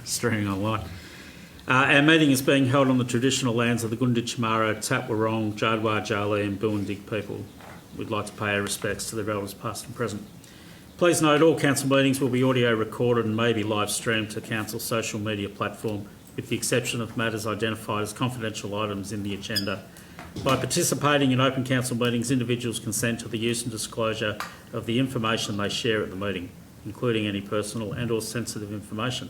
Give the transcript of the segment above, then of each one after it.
streaming online. Our meeting is being held on the traditional lands of the Gunditj, Mara, Tapwarong, Jadwa, Jali and Buundig people. We'd like to pay our respects to their elders past and present. Please note all council meetings will be audio recorded and may be live streamed to council's social media platform, with the exception of matters identified as confidential items in the agenda. By participating in open council meetings, individuals consent to the use and disclosure of the information they share at the meeting, including any personal and or sensitive information.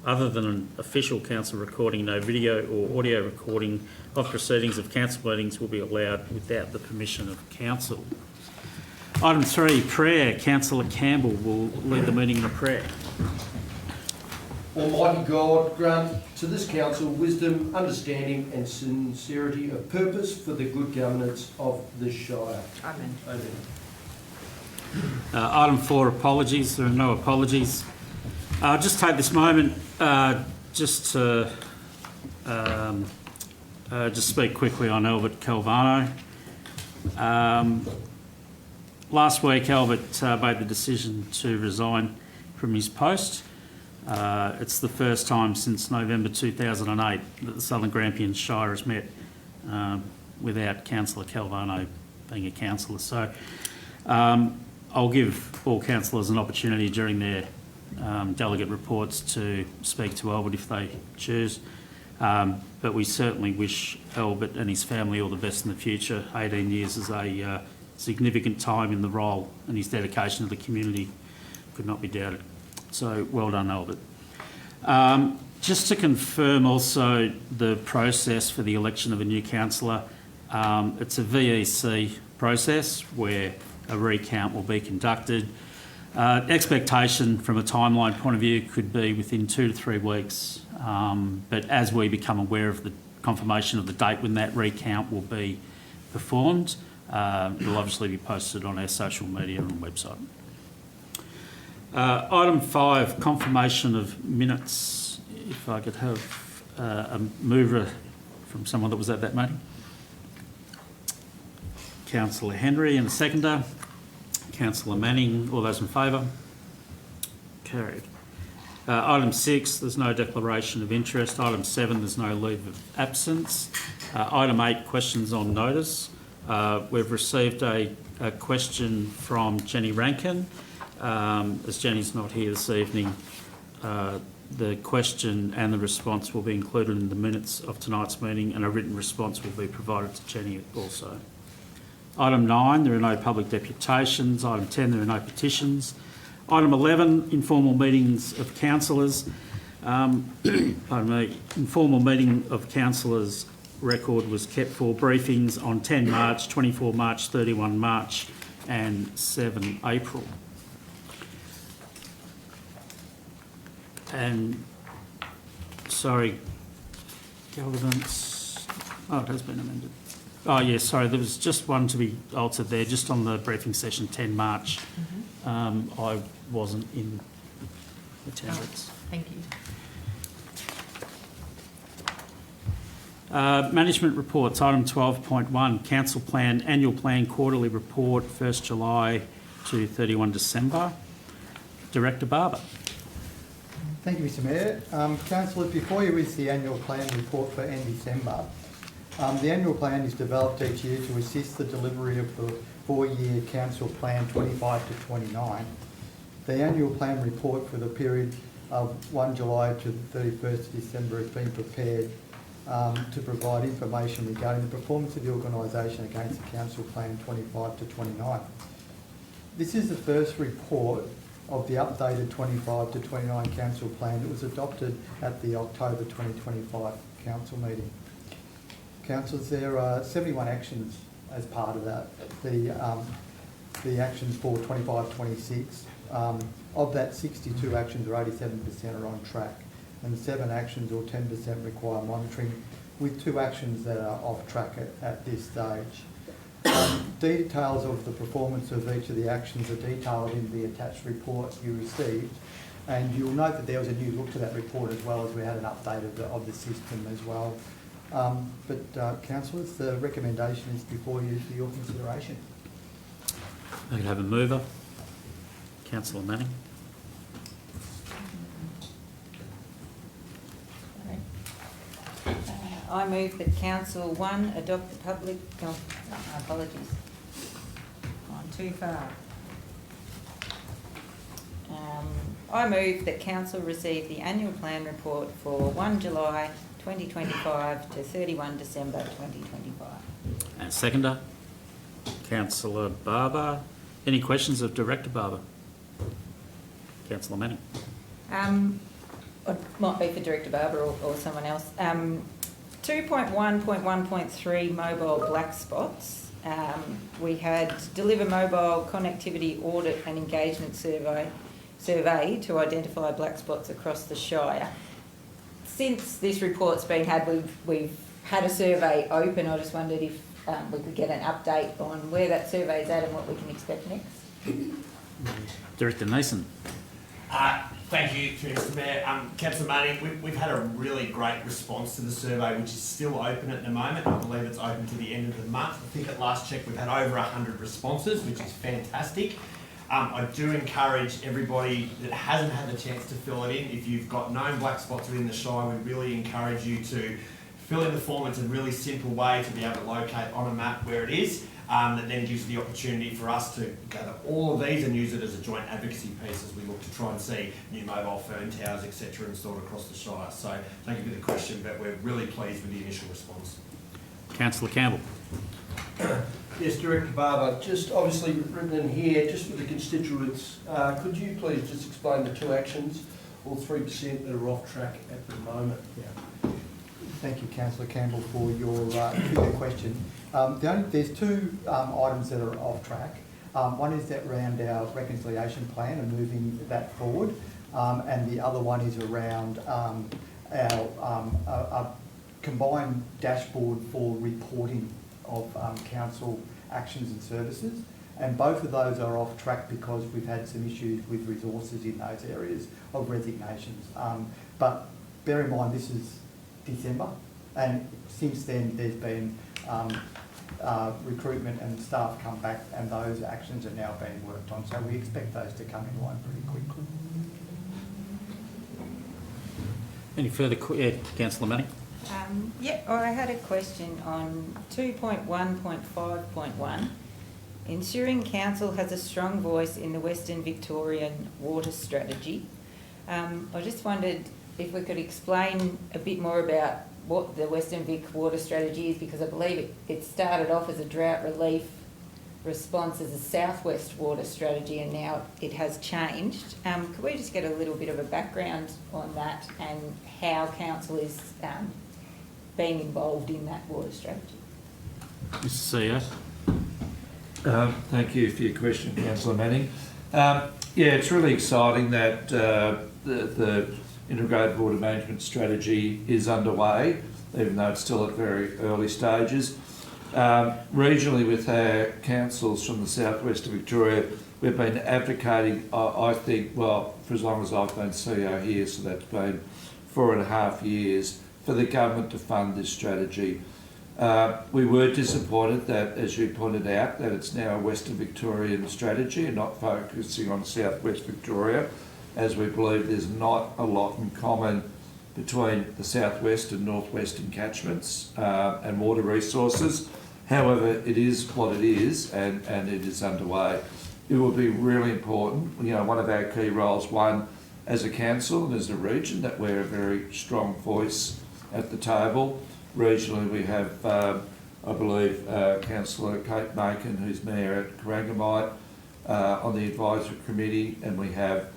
Other than an official council recording, no video or audio recording of proceedings of council meetings will be allowed without the permission of council. Item 3, prayer. Councillor Campbell will lead the meeting in a prayer. Almighty God, grant to this council wisdom, understanding and sincerity of purpose for the good governance of this Shire. Amen. Amen. Item 4, apologies. There are no apologies. I'll just take this moment just to just speak quickly on Albert Calvano. Last week, Albert made the decision to resign from his post. It's the first time since November 2008 that the Southern Grampians Shire has met without Councillor Calvano being a councillor. So I'll give all councillors an opportunity during their delegate reports to speak to Albert if they choose. But we certainly wish Albert and his family all the best in the future. 18 years is a significant time in the role, and his dedication to the community could not be doubted. So well done, Albert. Just to confirm also the process for the election of a new councillor, it's a VEC process where a recount will be conducted. Expectation from a timeline point of view could be within 2 to 3 weeks, but as we become aware of the confirmation of the date when that recount will be performed, it'll obviously be posted on our social media and website. Item 5, confirmation of minutes. If I could have a mover from someone that was at that meeting. Councillor Henry and a seconder. Councillor Manning, all those in favour? Carried. Item 6, there's no declaration of interest. Item 7, there's no leave of absence. Item 8, questions on notice. We've received a question from Jenny Rankin. As Jenny's not here this evening, the question and the response will be included in the minutes of tonight's meeting, and a written response will be provided to Jenny also. Item 9, there are no public deputations. Item 10, there are no petitions. Item 11, informal meetings of councillors. Pardon me, informal meeting of councillors record was kept for briefings on 10 March, 24 March, 31 March and 7 April. And, sorry, governance, oh, it has been amended. Oh, yes, sorry, there was just one to be altered there, just on the briefing session 10 March. I wasn't in attendance. Oh, thank you. Management reports, item 12.1, council plan, annual plan quarterly report, 1st July to 31 December. Director Barber. Thank you, Mr Mayor. Councillors, before you is the annual plan report for end December. The annual plan is developed each year to assist the delivery of the 4-year council plan 25 to 29. The annual plan report for the period of 1 July to 31st December has been prepared to provide information regarding the performance of the organisation against the council plan 25 to 29. This is the first report of the updated 25 to 29 council plan that was adopted at the October 2025 council meeting. Councillors, there are 71 actions as part of that. The actions for 25-26, of that 62 actions or 87% are on track, and 7 actions or 10% require monitoring, with 2 actions that are off track at this stage. Details of the performance of each of the actions are detailed in the attached report you received, and you'll note that there was a new look to that report as well, as we had an update of the system as well. Councillors, the recommendation is before you for your consideration. I could have a mover. Councillor Manning. I move that Council 1 adopt the public, apologies, gone too far. I move that Council receive the annual plan report for 1 July 2025 to 31 December 2025. And seconder, Councillor Barber. Any questions of Director Barber? Councillor Manning. It might be for Director Barber or someone else. 2.1.1.3 mobile black spots. We had deliver mobile connectivity audit and engagement survey to identify black spots across the Shire. Since this report's been had, we've had a survey open. I just wondered if we could get an update on where that survey's at and what we can expect next. Director Nason. Thank you, Mr Mayor. Councillor Manning, we've had a really great response to the survey, which is still open at the moment. I believe it's open to the end of the month. I think at last check we've had over 100 responses, which is fantastic. I do encourage everybody that hasn't had the chance to fill it in, if you've got known black spots within the Shire, we really encourage you to fill in the form. It's a really simple way to be able to locate on a map where it is. That then gives the opportunity for us to gather all of these and use it as a joint advocacy piece as we look to try and see new mobile phone towers, etc. installed across the Shire. So thank you for the question, but we're really pleased with the initial response. Councillor Campbell. Yes, Director Barber, just obviously written in here, just for the constituents, could you please just explain the two actions, or 3% that are off track at the moment? Yeah. Thank you, Councillor Campbell, for your question. There's two items that are off track. One is that around our reconciliation plan and moving that forward, and the other one is around our combined dashboard for reporting of council actions and services. And both of those are off track because we've had some issues with resources in those areas of resignations. But bear in mind, this is December, and since then there's been recruitment and staff come back, and those actions are now being worked on. So we expect those to come in line pretty quickly. Any further, Councillor Manning? I had a question on 2.1.5.1. Ensuring council has a strong voice in the Western Victorian water strategy. I just wondered if we could explain a bit more about what the Western Vic water strategy is, because I believe it started off as a drought relief response as a southwest water strategy, and now it has changed. Could we just get a little bit of a background on that and how council is being involved in that water strategy? Mr CEO. Thank you for your question, Councillor Manning. It's really exciting that the integrated water management strategy is underway, even though it's still at very early stages. Regionally, with our councils from the southwest of Victoria, we've been advocating, I think, well, for as long as I've been CEO here, so that's been 4.5 years, for the government to fund this strategy. We were disappointed that, as you pointed out, that it's now a Western Victorian strategy and not focusing on southwest Victoria, as we believe there's not a lot in common between the southwest and northwestern catchments and water resources. However, it is what it is, and it is underway. It will be really important, one of our key roles, one, as a council and as a region, that we're a very strong voice at the table. Regionally, we have, I believe, Councillor Kate Macon, who's Mayor at Corangamite, on the advisory committee, and we have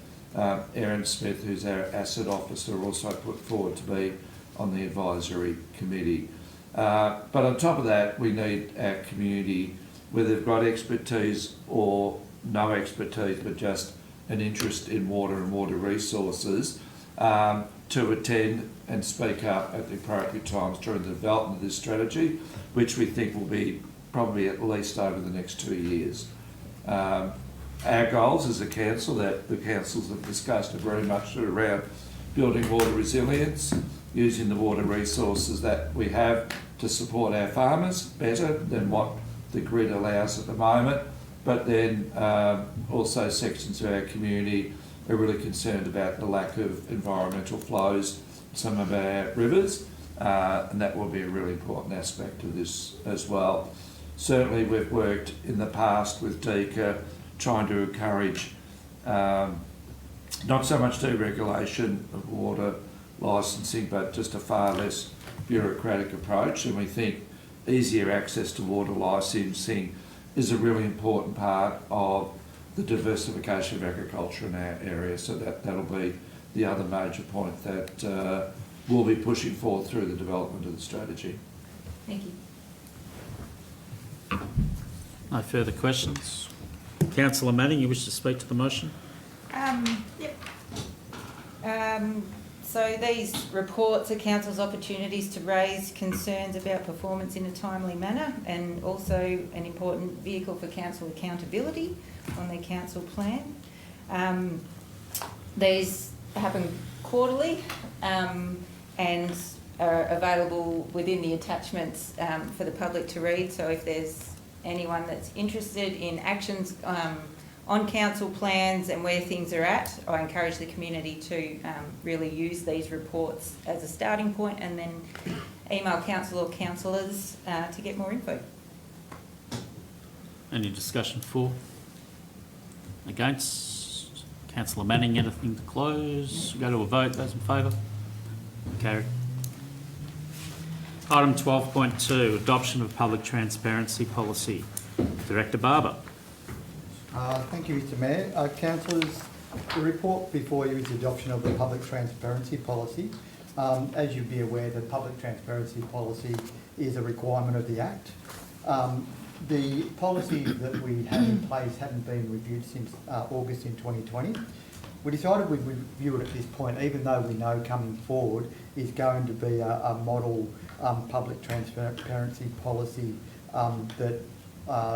Erin Smith, who's our asset officer, also put forward to be on the advisory committee. But on top of that, we need our community, whether they've got expertise or no expertise, but just an interest in water and water resources, to attend and speak up at the appropriate times during the development of this strategy, which we think will be probably at least over the next 2 years. Our goals as a council, that the councils have discussed, are very much around building water resilience, using the water resources that we have to support our farmers better than what the grid allows at the moment, but then also sections of our community are really concerned about the lack of environmental flows in some of our rivers, and that will be a really important aspect of this as well. Certainly we've worked in the past with DECA trying to encourage not so much deregulation of water licensing, but just a far less bureaucratic approach, and we think easier access to water licensing is a really important part of the diversification of agriculture in our area. So that'll be the other major point that we'll be pushing forward through the development of the strategy. Thank you. No further questions. Councillor Manning, you wish to speak to the motion? Yep. So these reports are council's opportunities to raise concerns about performance in a timely manner, and also an important vehicle for council accountability on their council plan. These happen quarterly and are available within the attachments for the public to read. So if there's anyone that's interested in actions on council plans and where things are at, I encourage the community to really use these reports as a starting point, and then email council or councillors to get more info. Any discussion for? Against? Councillor Manning, anything to close? Go to a vote. Those in favour? Carried. Item 12.2, adoption of public transparency policy. Director Barber. Thank you, Mr Mayor. Councillors, the report before you is the adoption of the public transparency policy. As you'd be aware, the public transparency policy is a requirement of the Act. The policy that we had in place hadn't been reviewed since August in 2020. We decided we'd review it at this point, even though we know coming forward is going to be a model public transparency policy that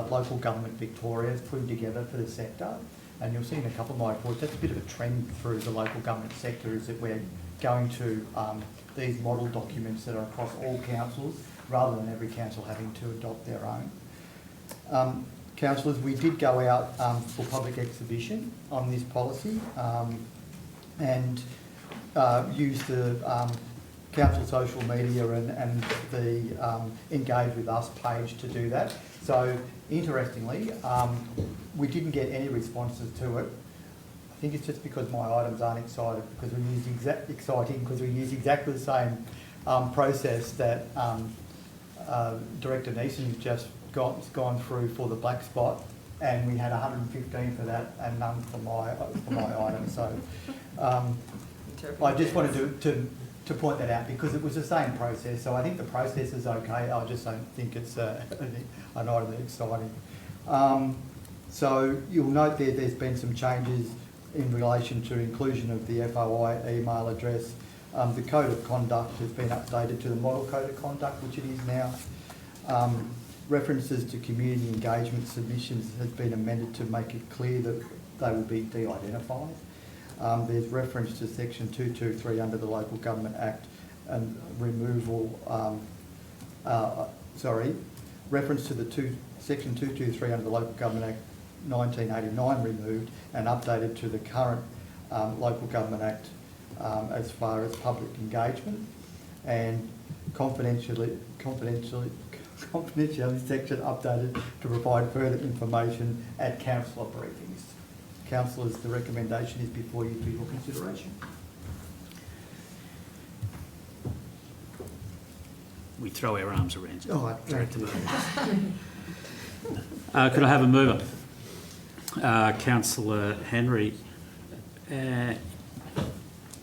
local government Victoria has put together for the sector. And you'll see in a couple of my reports, that's a bit of a trend through the local government sector, is that we're going to these model documents that are across all councils, rather than every council having to adopt their own. Councillors, we did go out for public exhibition on this policy and use the council social media and the Engage With Us page to do that. So, interestingly, we didn't get any responses to it. I think it's just because my items aren't exciting, because we use exactly the same process that Director Neeson has just gone through for the black spot, and we had 115 for that and none for my item. So I just wanted to point that out because it was the same process. So I think the process is okay. I just don't think it's an item that's exciting. So you'll note there's been some changes in relation to inclusion of the FOI email address. The code of conduct has been updated to the model code of conduct, which it is now. References to community engagement submissions has been amended to make it clear that they will be de-identified. There's reference to section 223 under the Local Government Act and removal, reference to the section 223 under the Local Government Act 1989 removed and updated to the current Local Government Act as far as public engagement, and confidentiality section updated to provide further information at councillor briefings. Councillors, the recommendation is before you for your consideration. We throw our arms around you. Oh, Director Barber. Could I have a mover? Councillor Henry.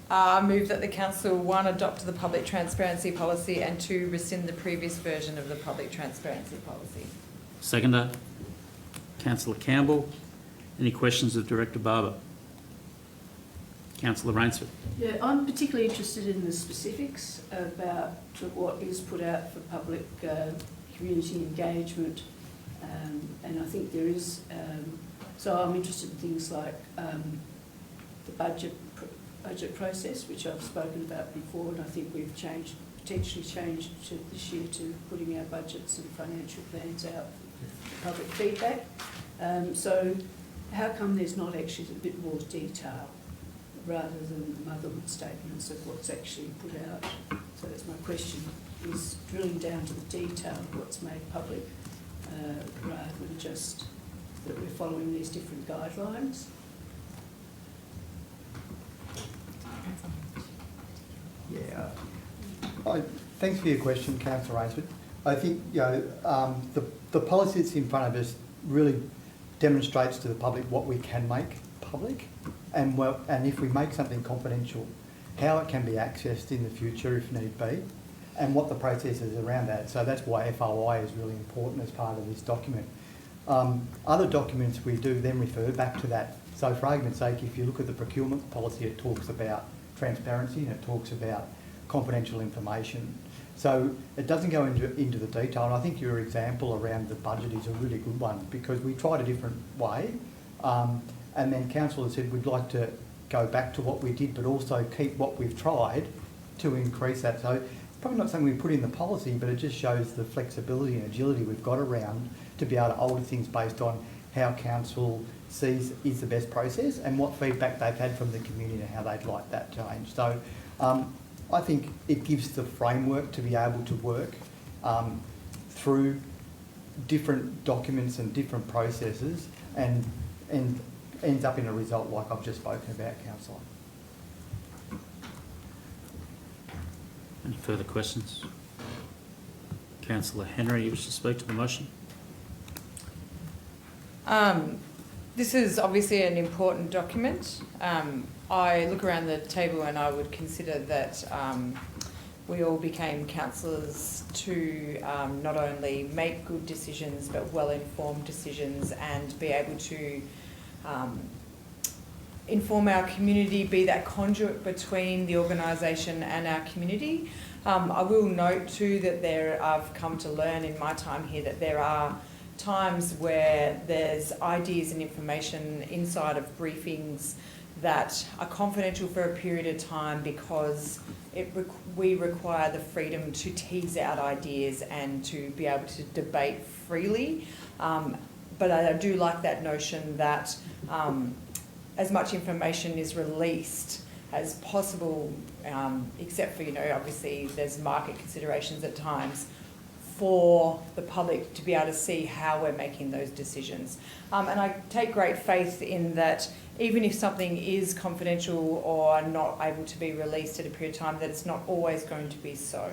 I move that the council, 1, adopt the public transparency policy, and 2, rescind the previous version of the public transparency policy. Seconder. Councillor Campbell. Any questions of Director Barber? Councillor Rainsford. Yeah, I'm particularly interested in the specifics about what is put out for public community engagement, and I think there is. So I'm interested in things like the budget process, which I've spoken about before, and I think we've potentially changed to this year to putting our budgets and financial plans out for public feedback. So how come there's not actually a bit more detail rather than motherhood statements of what's actually put out? So that's my question is drilling down to the detail of what's made public, rather than just that we're following these different guidelines. Yeah. Thanks for your question, Councillor Ainsworth. I think the policy that's in front of us really demonstrates to the public what we can make public, and if we make something confidential, how it can be accessed in the future if need be, and what the process is around that. So that's why FOI is really important as part of this document. Other documents we do then refer back to that. So for argument's sake, if you look at the procurement policy, it talks about transparency and it talks about confidential information. So it doesn't go into the detail, and I think your example around the budget is a really good one, because we tried a different way, and then council has said we'd like to go back to what we did but also keep what we've tried to increase that. So it's probably not something we put in the policy, but it just shows the flexibility and agility we've got around to be able to alter things based on how council sees is the best process and what feedback they've had from the community and how they'd like that change. So I think it gives the framework to be able to work through different documents and different processes and ends up in a result like I've just spoken about, Councillor. Any further questions? Councillor Henry, you wish to speak to the motion? This is obviously an important document. I look around the table and I would consider that we all became councillors to not only make good decisions but well-informed decisions and be able to inform our community, be that conduit between the organisation and our community. I will note too that I've come to learn in my time here that there are times where there's ideas and information inside of briefings that are confidential for a period of time because we require the freedom to tease out ideas and to be able to debate freely. But I do like that notion that as much information is released as possible, except for, obviously there's market considerations at times, for the public to be able to see how we're making those decisions. And I take great faith in that even if something is confidential or not able to be released at a period of time, that it's not always going to be so.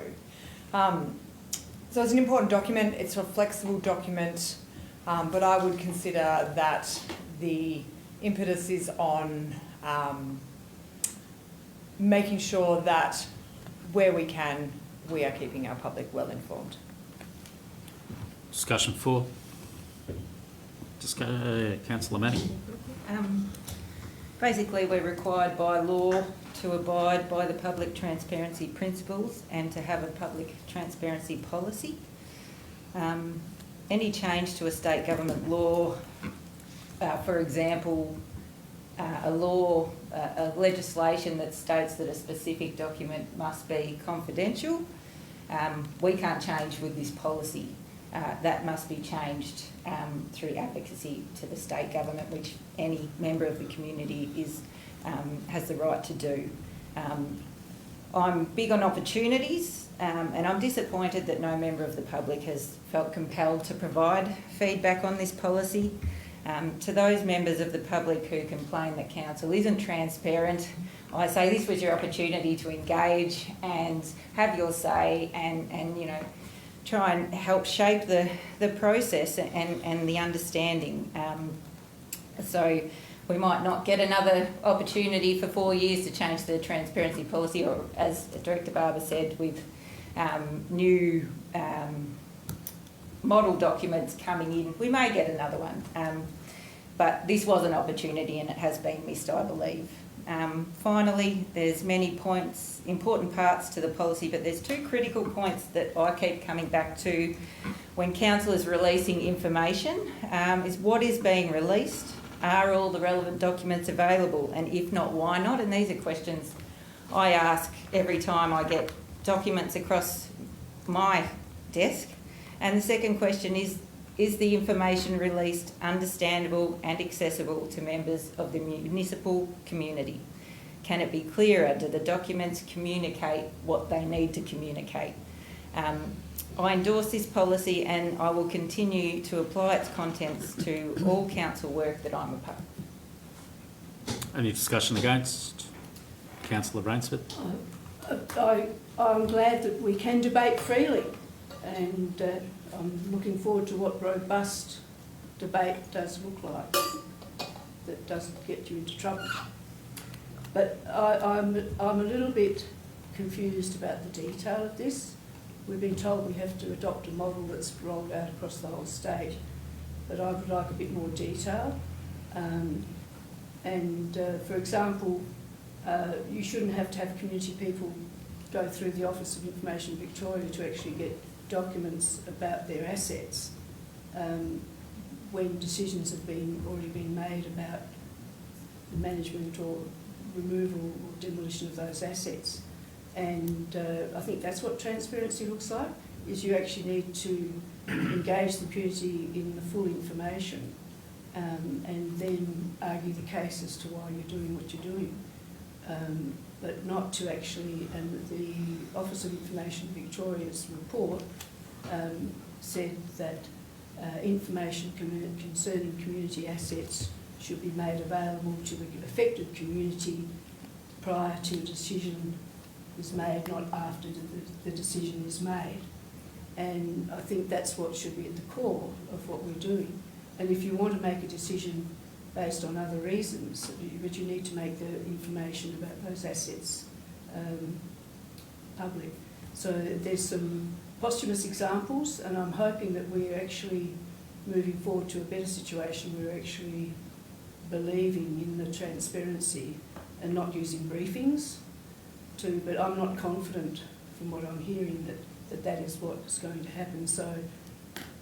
So it's an important document, it's a flexible document, but I would consider that the impetus is on making sure that where we can, we are keeping our public well informed. Discussion 4. Councillor Manning. Basically, we're required by law to abide by the public transparency principles and to have a public transparency policy. Any change to a state government law, for example, a legislation that states that a specific document must be confidential, we can't change with this policy. That must be changed through advocacy to the state government, which any member of the community has the right to do. I'm big on opportunities, and I'm disappointed that no member of the public has felt compelled to provide feedback on this policy. To those members of the public who complain that council isn't transparent, I say this was your opportunity to engage and have your say and try and help shape the process and the understanding. So we might not get another opportunity for 4 years to change the transparency policy, or as Director Barber said, with new model documents coming in, we may get another one. But this was an opportunity and it has been missed, I believe. Finally, there's many points, important parts to the policy, but there's 2 critical points that I keep coming back to when council is releasing information, is what is being released, are all the relevant documents available, and if not, why not? And these are questions I ask every time I get documents across my desk. And the second question is the information released understandable and accessible to members of the municipal community? Can it be clearer? Do the documents communicate what they need to communicate? I endorse this policy and I will continue to apply its contents to all council work that I'm a part of. Any discussion against? Councillor Rainsford. I'm glad that we can debate freely, and I'm looking forward to what robust debate does look like, that doesn't get you into trouble. But I'm a little bit confused about the detail of this. We've been told we have to adopt a model that's rolled out across the whole state, but I would like a bit more detail. For example, you shouldn't have to have community people go through the Office of Information Victoria to actually get documents about their assets when decisions have already been made about the management or removal or demolition of those assets. And I think that's what transparency looks like, is you actually need to engage the community in the full information and then argue the case as to why you're doing what you're doing. But not to actually, and the Office of Information Victoria's report said that information concerning community assets should be made available to the affected community prior to a decision is made, not after the decision is made. And I think that's what should be at the core of what we're doing. And if you want to make a decision based on other reasons, but you need to make the information about those assets public. So there's some posthumous examples, and I'm hoping that we're actually moving forward to a better situation. We're actually believing in the transparency and not using briefings but I'm not confident from what I'm hearing that is what's going to happen. So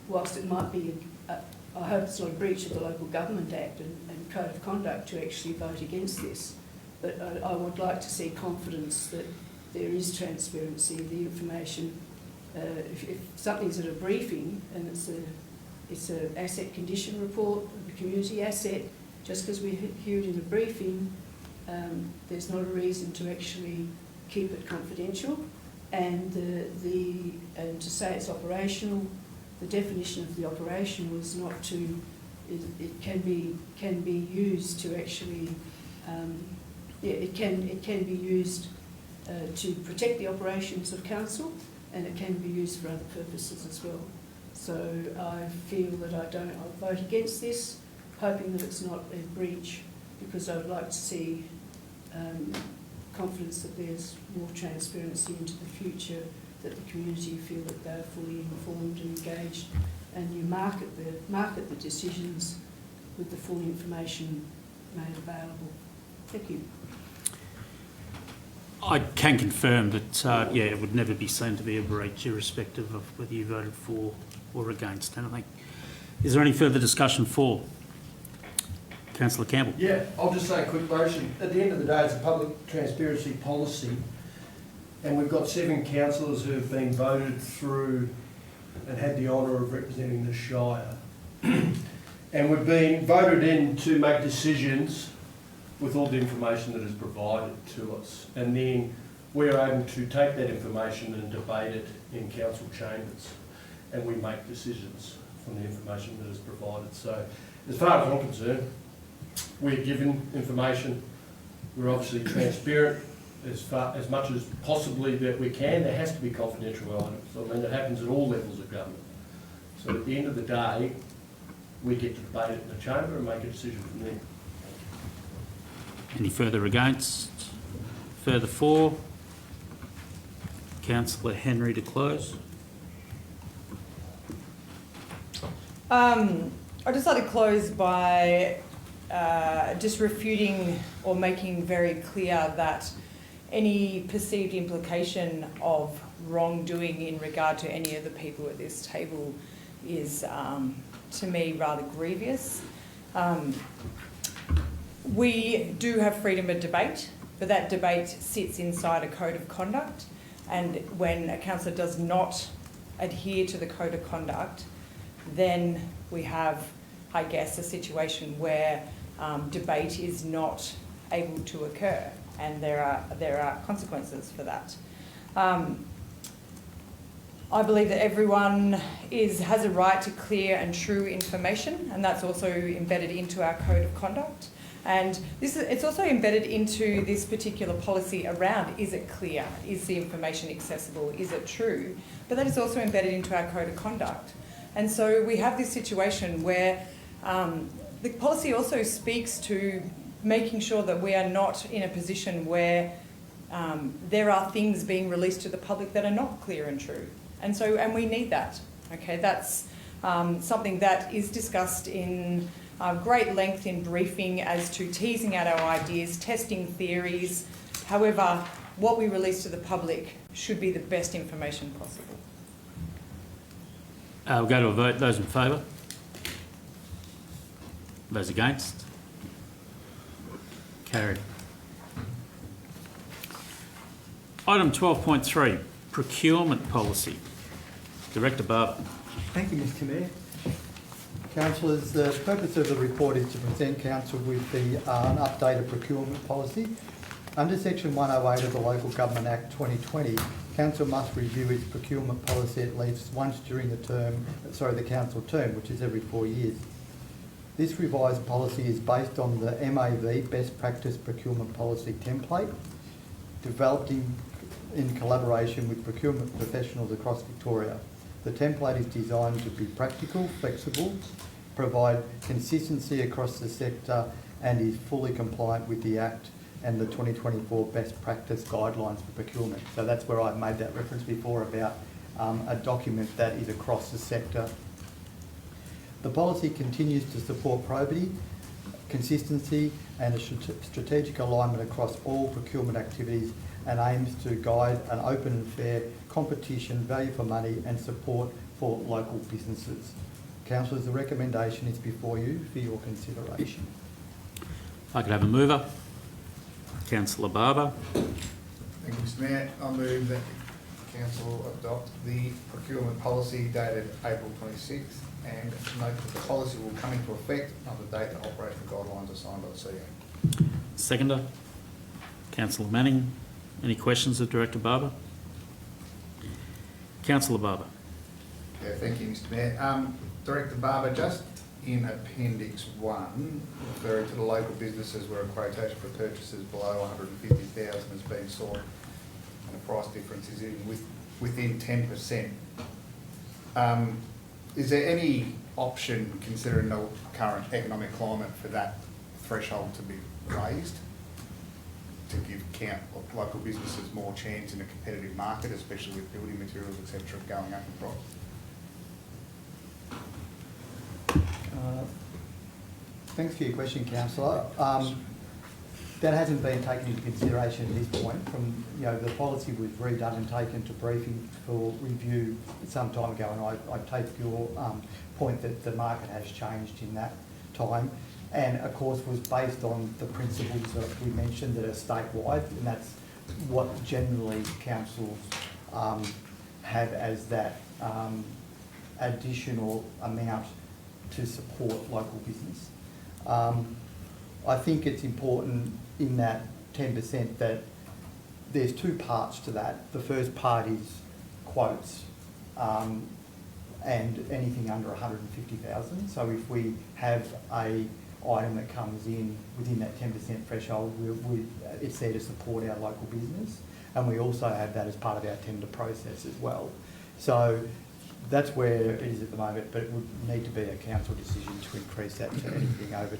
whilst it might be, I hope it's not a breach of the Local Government Act and Code of Conduct to actually vote against this, but I would like to see confidence that there is transparency, the information. If something's at a briefing and it's an asset condition report of a community asset, just because we hear it in a briefing, there's not a reason to actually keep it confidential. And to say it's operational, the definition of the operational is not to. It can be used to actually. It can be used to protect the operations of council, and it can be used for other purposes as well. So I feel that I'll vote against this, hoping that it's not a breach, because I would like to see confidence that there's more transparency into the future, that the community feel that they're fully informed and engaged, and you market the decisions with the full information made available. Thank you. I can confirm that, it would never be seen to be a breach, irrespective of whether you voted for or against anything. Is there any further discussion for? Councillor Campbell. Yeah, I'll just say a quick motion. At the end of the day, it's a public transparency policy, and we've got 7 councillors who have been voted through and had the honour of representing the Shire. And we've been voted in to make decisions with all the information that is provided to us. And then we're able to take that information and debate it in council chambers. And we make decisions from the information that is provided. So as far as I'm concerned, we're given information. We're obviously transparent as much as possibly that we can. There has to be confidential items. I mean, it happens at all levels of government. So at the end of the day, we get to debate it in the chamber and make a decision from there. Any further against? Further for? Councillor Henry to close. I'd just like to close by just refuting or making very clear that any perceived implication of wrongdoing in regard to any of the people at this table is, to me, rather grievous. We do have freedom of debate, but that debate sits inside a code of conduct, and when a councillor does not adhere to the code of conduct, then we have, I guess, a situation where debate is not able to occur. and there are consequences for that. I believe that everyone has a right to clear and true information, and that's also embedded into our code of conduct. And it's also embedded into this particular policy around, is it clear? Is the information accessible? Is it true? But that is also embedded into our code of conduct. And so we have this situation where the policy also speaks to making sure that we are not in a position where there are things being released to the public that are not clear and true. And we need that. Okay, that's something that is discussed in great length in briefing as to teasing out our ideas, testing theories. However, what we release to the public should be the best information possible. We'll go to a vote. Those in favour? Those against? Carried. Item 12.3, procurement policy. Director Barber. Thank you, Mr Mayor. Councillors, the purpose of the report is to present Council with an updated procurement policy. Under Section 108 of the Local Government Act 2020, Council must review its procurement policy at least once during the Council term, which is every 4 years. This revised policy is based on the MAV Best Practice Procurement Policy template, developed in collaboration with procurement professionals across Victoria. The template is designed to be practical, flexible, provide consistency across the sector, and is fully compliant with the Act and the 2024 Best Practice Guidelines for Procurement. So that's where I made that reference before about a document that is across the sector. The policy continues to support probity, consistency, and a strategic alignment across all procurement activities, and aims to guide an open and fair competition, value for money and support for local businesses. Councillors, the recommendation is before you for your consideration. If I could have a mover. Councillor Barber. Thank you, Mr Mayor. I move that the Council adopt the procurement policy dated April 26th and note that the policy will come into effect on the date the operational guidelines are signed by the CEO. Seconder. Councillor Manning. Any questions of Director Barber? Councillor Barber. Yeah, thank you, Mr Mayor. Director Barber, just in Appendix 1, referring to the local businesses where a quotation for purchases below 150,000 has been sought and the price difference is within 10%. Is there any option, considering the current economic climate, for that threshold to be raised to give local businesses more chance in a competitive market, especially with building materials, etc., going up in price? Thanks for your question, Councillor. That hasn't been taken into consideration at this point. The policy was redone and taken to briefing for review some time ago, and I take your point that the market has changed in that time, and of course was based on the principles that we mentioned that are statewide, and that's what generally councils have as that additional amount to support local business. I think it's important in that 10% that there's two parts to that. The first part is quotes and anything under 150,000. So if we have a item that comes in within that 10% threshold, it's there to support our local business. And we also have that as part of our tender process as well. So that's where it is at the moment, but it would need to be a council decision to increase that to anything over 10%.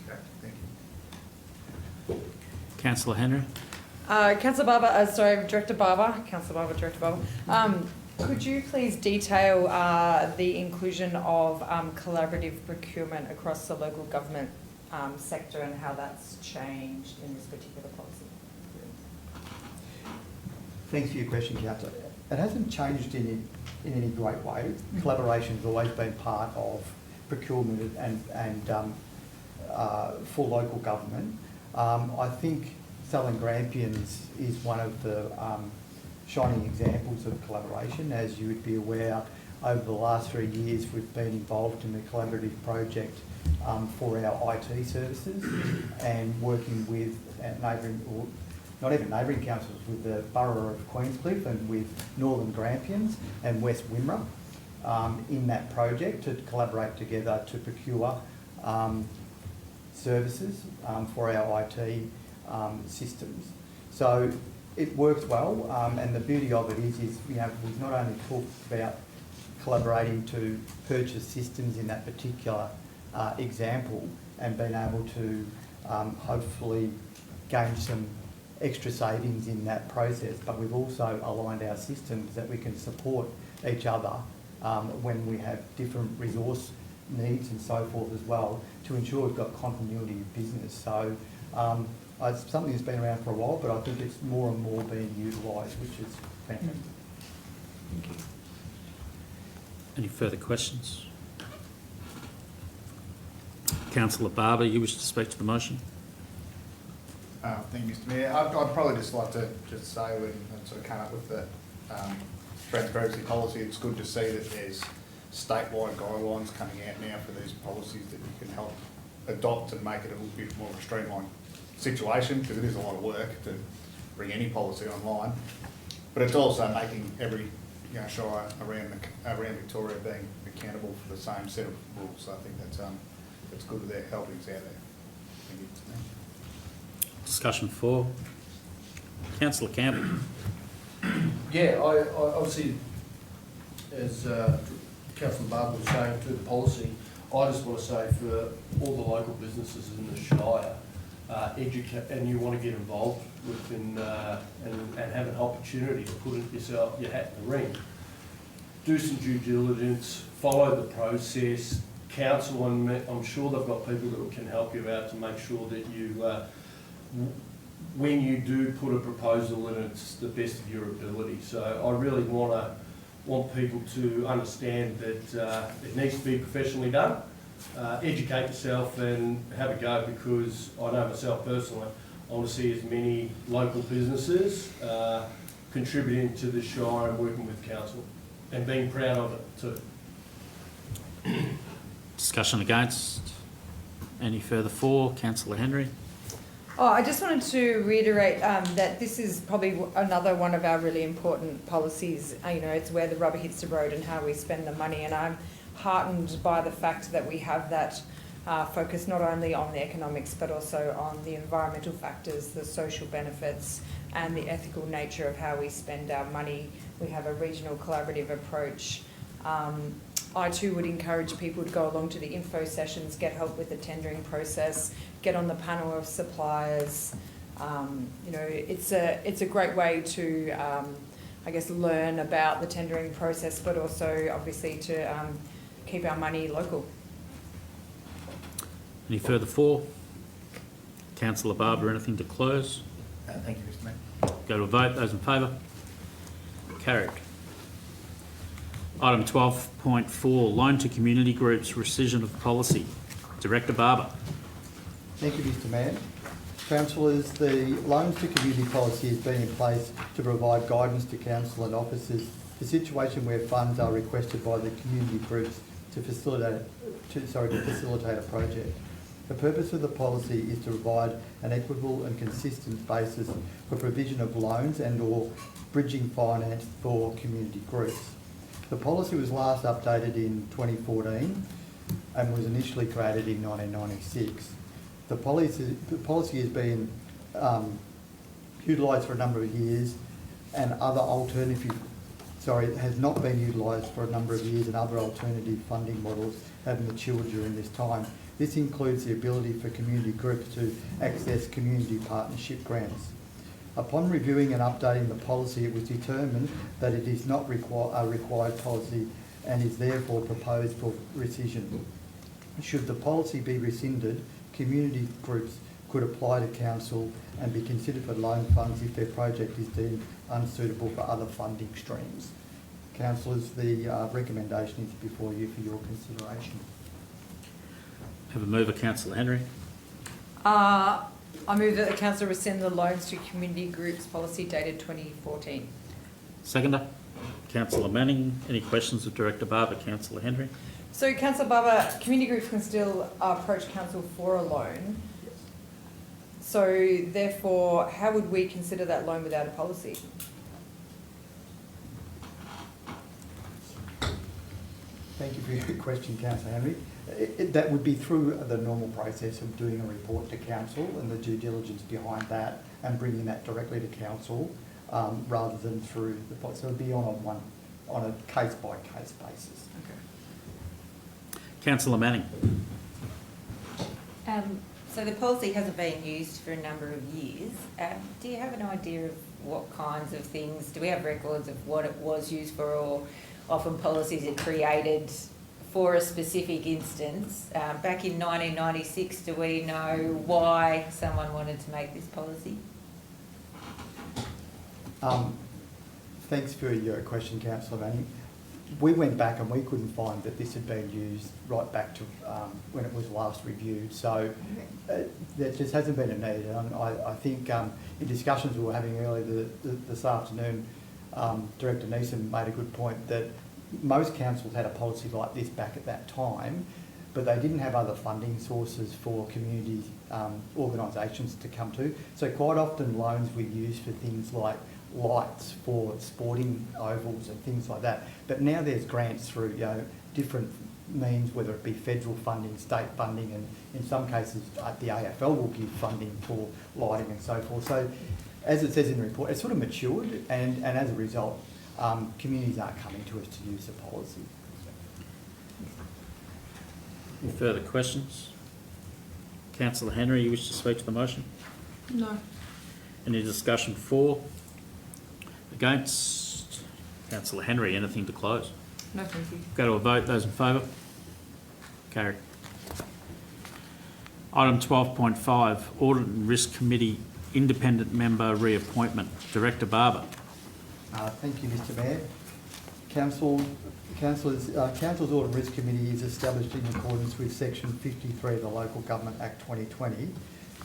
Okay, thank you. Councillor Henry. Councillor Barber, Director Barber, Director Barber. Could you please detail the inclusion of collaborative procurement across the local government sector and how that's changed in this particular policy? Thanks for your question, Councillor. It hasn't changed in any great way. Collaboration has always been part of procurement and for local government. I think selling Grampians is one of the shining examples of collaboration. As you would be aware, over the last 3 years we've been involved in the collaborative project for our IT services and working with neighbouring, or not even neighbouring councils, with the Borough of Queenscliff and with Northern Grampians and West Wimmera in that project to collaborate together to procure services for our IT systems. So it works well, and the beauty of it is we've not only talked about collaborating to purchase systems in that particular example and been able to hopefully gain some extra savings in that process, but we've also aligned our systems that we can support each other when we have different resource needs and so forth as well, to ensure we've got continuity of business. So it's something that's been around for a while, but I think it's more and more being utilised, which is fantastic. Thank you. Any further questions? Councillor Barber, you wish to speak to the motion? Thank you, Mr Mayor. I'd probably just like to just say, when I sort of came up with the transparency policy, it's good to see that there's statewide guidelines coming out now for these policies that you can help adopt and make it a little bit more of a streamlined situation, because it is a lot of work to bring any policy online. But it's also making every shire around Victoria being accountable for the same set of rules. So I think that's good that they're helping us out there. Thank you, Mr Mayor. Discussion 4. Councillor Campbell. Yeah, I obviously, as Councillor Barber was saying to the policy, I just want to say for all the local businesses in the Shire, educate, and you want to get involved with and have an opportunity to put your hat in the ring. Do some due diligence, follow the process, counsel, and I'm sure they've got people that can help you out to make sure that you, when you do put a proposal in, it's the best of your ability. So I really want people to understand that it needs to be professionally done. Educate yourself and have a go, because I know myself personally, I want to see as many local businesses contributing to the Shire and working with council and being proud of it too. Discussion against? Any further for? Councillor Henry. Oh, I just wanted to reiterate that this is probably another one of our really important policies. It's where the rubber hits the road and how we spend the money, and I'm heartened by the fact that we have that focus not only on the economics but also on the environmental factors, the social benefits and the ethical nature of how we spend our money. We have a regional collaborative approach. I too would encourage people to go along to the info sessions, get help with the tendering process, get on the panel of suppliers. It's a great way to, learn about the tendering process, but also obviously to keep our money local. Any further for? Councillor Barber, anything to close? Thank you, Mr Mayor. Go to a vote. Those in favour? Carried. Item 12.4, loan to community groups, rescission of policy. Director Barber. Thank you, Mr Mayor. Councillors, the loans to community policy has been in place to provide guidance to council and officers, the situation where funds are requested by the community groups to facilitate a project. The purpose of the policy is to provide an equitable and consistent basis for provision of loans and/or bridging finance for community groups. The policy was last updated in 2014 and was initially created in 1996. The policy has been utilised for a number of years, and has not been utilised for a number of years, and other alternative funding models have matured during this time. This includes the ability for community groups to access community partnership grants. Upon reviewing and updating the policy, it was determined that it is not a required policy and is therefore proposed for rescission. Should the policy be rescinded, community groups could apply to council and be considered for loan funds if their project is deemed unsuitable for other funding streams. Councillors, the recommendation is before you for your consideration. Have a mover, Councillor Henry. I move that the council rescind the loans to community groups policy dated 2014. Seconder, Councillor Manning. Any questions of Director Barber? Councillor Henry. So, Councillor Barber, community groups can still approach council for a loan. So, therefore, how would we consider that loan without a policy? Thank you for your question, Councillor Henry. That would be through the normal process of doing a report to council and the due diligence behind that and bringing that directly to council rather than through the pot. So it would be on a case-by-case basis. Okay. Councillor Manning. So the policy hasn't been used for a number of years. Do you have an idea of what kinds of things, do we have records of what it was used for, or often policies are created for a specific instance? Back in 1996, do we know why someone wanted to make this policy? Thanks for your question, Councillor Manning. We went back and we couldn't find that this had been used right back to when it was last reviewed. So there just hasn't been a need. And I think in discussions we were having earlier this afternoon, Director Neeson made a good point that most councils had a policy like this back at that time, but they didn't have other funding sources for community organisations to come to. So quite often loans were used for things like lights for sporting ovals and things like that. But now there's grants through different means, whether it be federal funding, state funding, and in some cases the AFL will give funding for lighting and so forth. So as it says in the report, it's sort of matured, and as a result, communities are coming to us to use the policy. Any further questions? Councillor Henry, you wish to speak to the motion? No. Any discussion for? Against? Councillor Henry, anything to close? No, thank you. Go to a vote. Those in favour? Carried. Item 12.5, Audit and Risk Committee Independent Member Reappointment. Director Barber. Thank you, Mr Mayor. Council's Audit and Risk Committee is established in accordance with Section 53 of the Local Government Act 2020.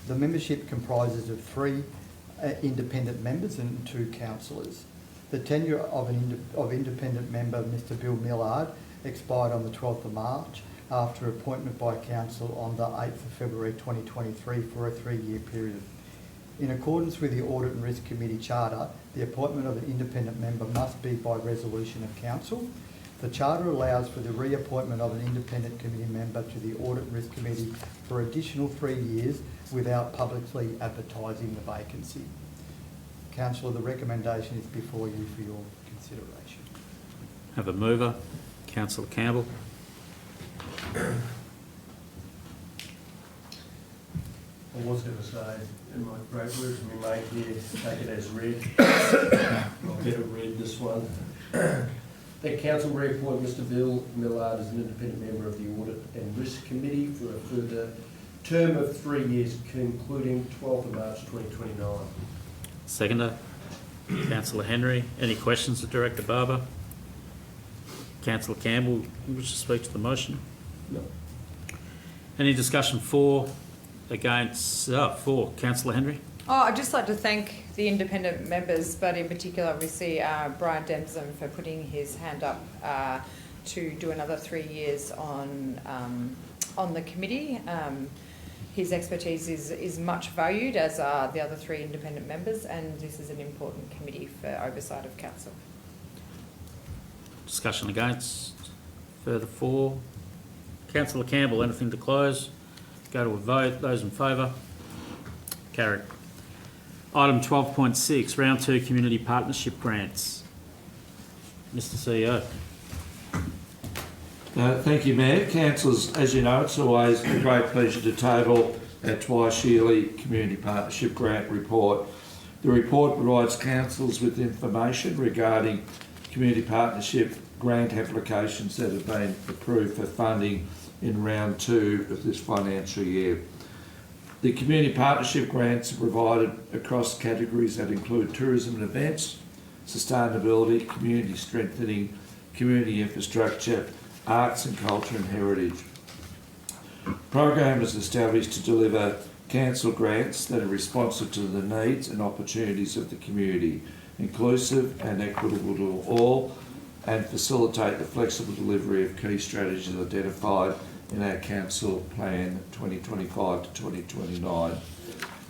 The membership comprises of 3 independent members and 2 councillors. The tenure of independent member, Mr Bill Millard, expired on the 12th of March after appointment by council on the 8th of February 2023 for a 3-year period. In accordance with the Audit and Risk Committee Charter, the appointment of an independent member must be by resolution of council. The Charter allows for the reappointment of an independent committee member to the Audit and Risk Committee for additional 3 years without publicly advertising the vacancy. Councillor, the recommendation is before you for your consideration. Have a mover. Councillor Campbell. I was going to say, in my great words we made here, take it as read. I'll better read this one. That council reappoint Mr Bill Millard as an independent member of the Audit and Risk Committee for a further term of 3 years, concluding 12th of March 2029. Seconder. Councillor Henry. Any questions of Director Barber? Councillor Campbell, you wish to speak to the motion? No. Any discussion for? Against? For. Councillor Henry. I'd just like to thank the independent members, but in particular, obviously, Brian Dempson for putting his hand up to do another 3 years on the committee. His expertise is much valued, as are the other 3 independent members, and this is an important committee for oversight of council. Discussion against? Further for? Councillor Campbell, anything to close? Go to a vote. Those in favour? Carried. Item 12.6, Round 2 Community Partnership Grants. Mr CEO. Thank you, Mayor. Councillors, as you know, it's always a great pleasure to table our twice yearly Community Partnership Grant Report. The report provides councils with information regarding community partnership grant applications that have been approved for funding in round 2 of this financial year. The community partnership grants are provided across categories that include tourism and events, sustainability, community strengthening, community infrastructure, arts and culture and heritage. The program is established to deliver council grants that are responsive to the needs and opportunities of the community, inclusive and equitable to all, and facilitate the flexible delivery of key strategies identified in our Council Plan 2025 to 2029.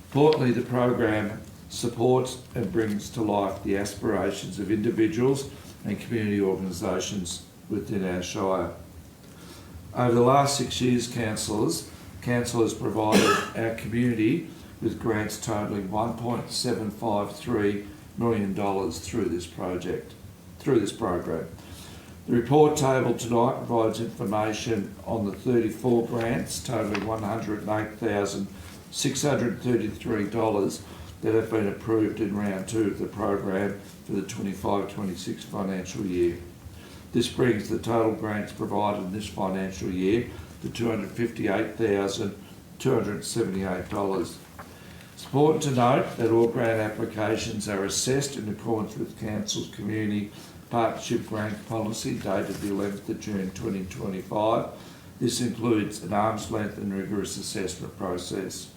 Importantly, the program supports and brings to life the aspirations of individuals and community organisations within our Shire. Over the last 6 years, Council has provided our community with grants totalling $1.753 million through this program. The report table tonight provides information on the 34 grants totalling $108,633 that have been approved in round 2 of the program for the 25-26 financial year. This brings the total grants provided in this financial year to $258,278. It's important to note that all grant applications are assessed in accordance with Council's Community Partnership Grant Policy dated the 11th of June 2025. This includes an arm's length and rigorous assessment process.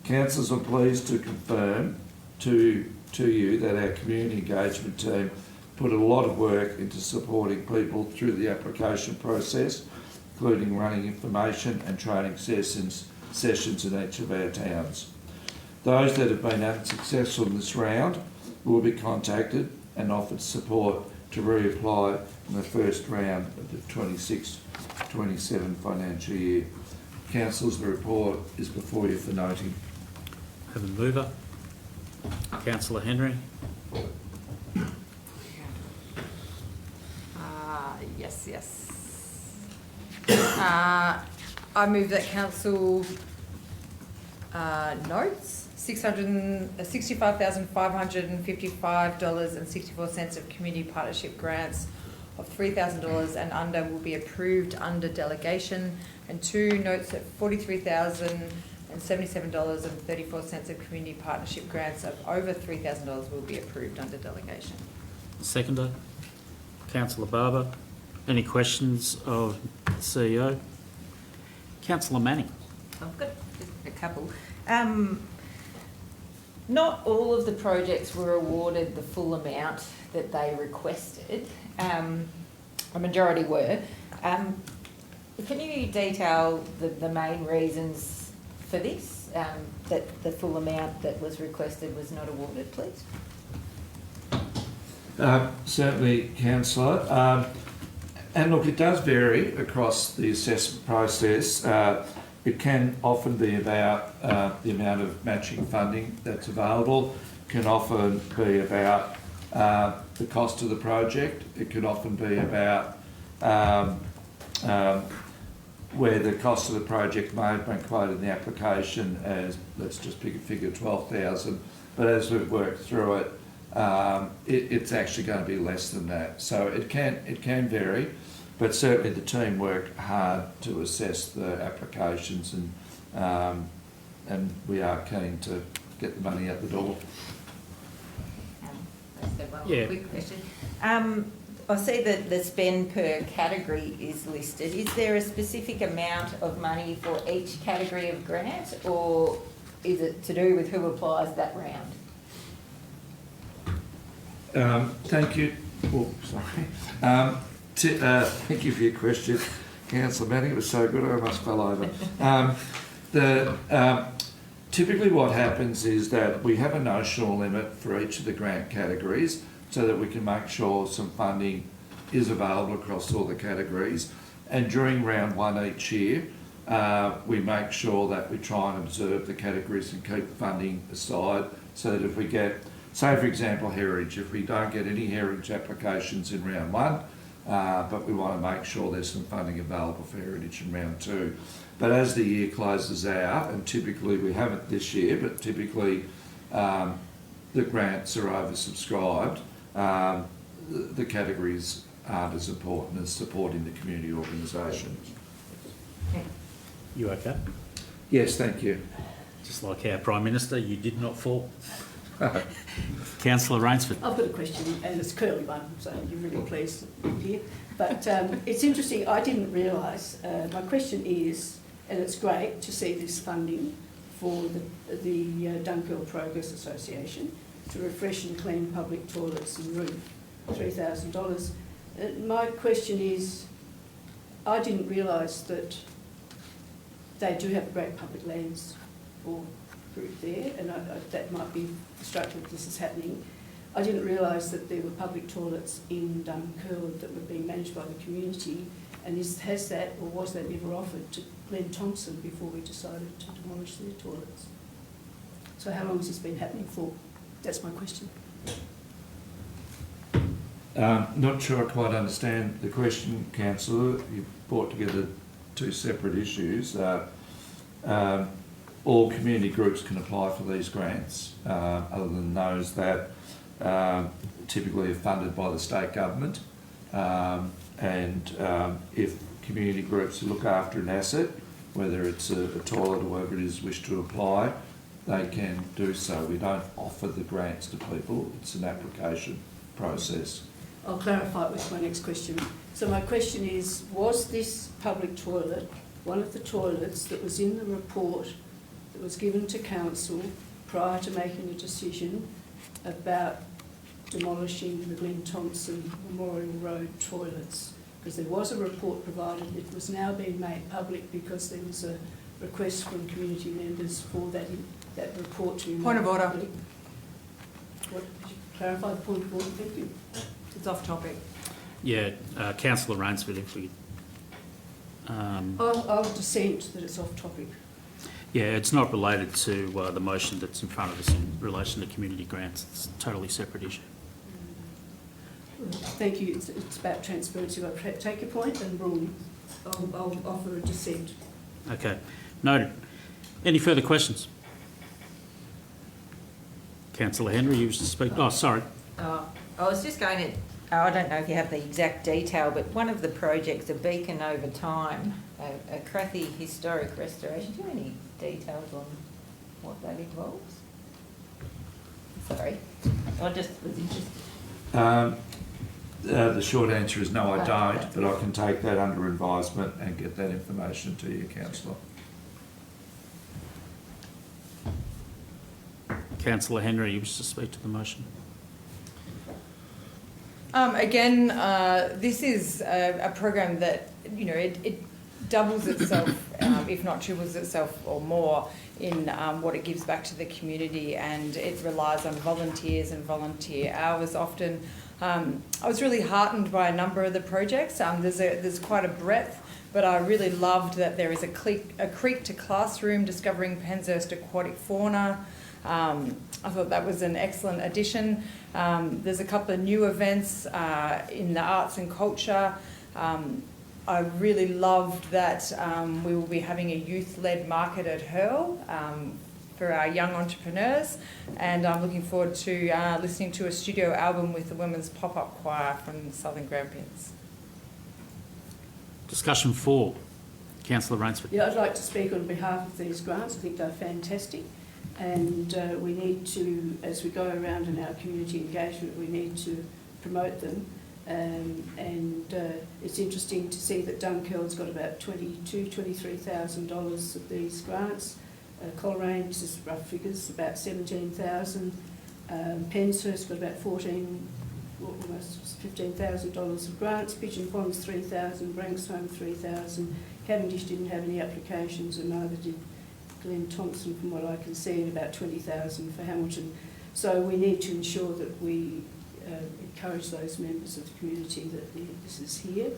Councillors are pleased to confirm to you that our community engagement team put a lot of work into supporting people through the application process, including running information and training sessions in each of our towns. Those that have been unsuccessful in this round will be contacted and offered support to reapply in the first round of the 26-27 financial year. Councillors, the report is before you for noting. Have a mover. Councillor Henry. Yes. I move that Council notes $65,555.64 of community partnership grants of $3,000 and under will be approved under delegation, and 2 notes that $43,077.34 of community partnership grants of over $3,000 will be approved under delegation. Seconder. Councillor Barber. Any questions of the CEO? Councillor Manning. I've got just a couple. Not all of the projects were awarded the full amount that they requested. A majority were. Can you detail the main reasons for this, that the full amount that was requested was not awarded, please? Certainly, Councillor. And look, it does vary across the assessment process. It can often be about the amount of matching funding that's available. It can often be about the cost of the project. It can often be about where the cost of the project may have been quoted in the application as, let's just pick a figure, 12,000. But as we've worked through it, it's actually going to be less than that. So it can vary, but certainly the team worked hard to assess the applications, and we are keen to get the money out the door. Yeah. Quick question. I see that the spend per category is listed. Is there a specific amount of money for each category of grant, or is it to do with who applies that round? Thank you. Oh, sorry. Thank you for your question, Councillor Manning. It was so good I almost fell over. Typically what happens is that we have a notional limit for each of the grant categories so that we can make sure some funding is available across all the categories. And during round 1 each year, we make sure that we try and observe the categories and keep funding aside so that if we get, say for example, heritage, if we don't get any heritage applications in round 1, but we want to make sure there's some funding available for heritage in round 2. But as the year closes out, and typically we haven't this year, but typically the grants are oversubscribed, the categories aren't as important as supporting the community organisations. You okay? Yes, thank you. Just like our Prime Minister, you did not fall. Councillor Rainsford. I've got a question, and it's a curly one, so you're really pleased to hear. But it's interesting, I didn't realise, my question is, and it's great to see this funding for the Dunkirk Progress Association to refresh and clean public toilets and roof, $3,000. My question is, I didn't realise that they do have great public lands or group there, and that might be destructive this is happening. I didn't realise that there were public toilets in Dunkirk that were being managed by the community, and has that or was that ever offered to Glen Thompson before we decided to demolish their toilets? So how long has this been happening for? That's my question. Not sure I quite understand the question, Councillor. You brought together two separate issues. All community groups can apply for these grants, other than those that typically are funded by the state government. If community groups look after an asset, whether it's a toilet or whatever it is wish to apply, they can do so. We don't offer the grants to people. It's an application process. I'll clarify it with my next question. So my question is, was this public toilet one of the toilets that was in the report that was given to council prior to making a decision about demolishing the Glen Thompson Memorial Road toilets? Because there was a report provided, it was now being made public because there was a request from community members for that report to be made Point of order. public. What, could you clarify the point of order? Thank you. It's off topic. Yeah, Councillor Rainsford, if we... I'll dissent that it's off topic. Yeah, it's not related to the motion that's in front of us in relation to community grants. It's a totally separate issue. Thank you. It's about transparency. I'll take your point and rule. I'll offer a dissent. Okay, noted. Any further questions? Councillor Henry, you wish to speak? Oh, sorry. I was just going to, I don't know if you have the exact detail, but one of the projects, a beacon over time, a Crathy historic restoration. Do you have any details on what that involves? Sorry, I just was interested. The short answer is no, I don't, but I can take that under advisement and get that information to you, Councillor. Councillor Henry, you wish to speak to the motion? Again, this is a program that, you know, it doubles itself, if not triples itself or more, in what it gives back to the community, and it relies on volunteers and volunteer hours often. I was really heartened by a number of the projects. There's quite a breadth, but I really loved that there is a creek to classroom discovering Penshurst aquatic fauna. I thought that was an excellent addition. There's a couple of new events in the arts and culture. I really loved that we will be having a youth-led market at Hurl for our young entrepreneurs, and I'm looking forward to listening to a studio album with the Women's Pop-Up Choir from Southern Grampians. Discussion 4. Councillor Rainsford. Yeah, I'd like to speak on behalf of these grants. I think they're fantastic, and we need to, as we go around in our community engagement, we need to promote them. It's interesting to see that Dunkirk's got about $23,000 of these grants. Coleraine, this is rough figures, about 17,000. Penshurst's got about almost $15,000 of grants. Pigeon Pond's 3,000, Branksome 3,000. Cavendish didn't have any applications, and neither did Glen Thompson, from what I can see, and about 20,000 for Hamilton. So we need to ensure that we encourage those members of the community that this is here,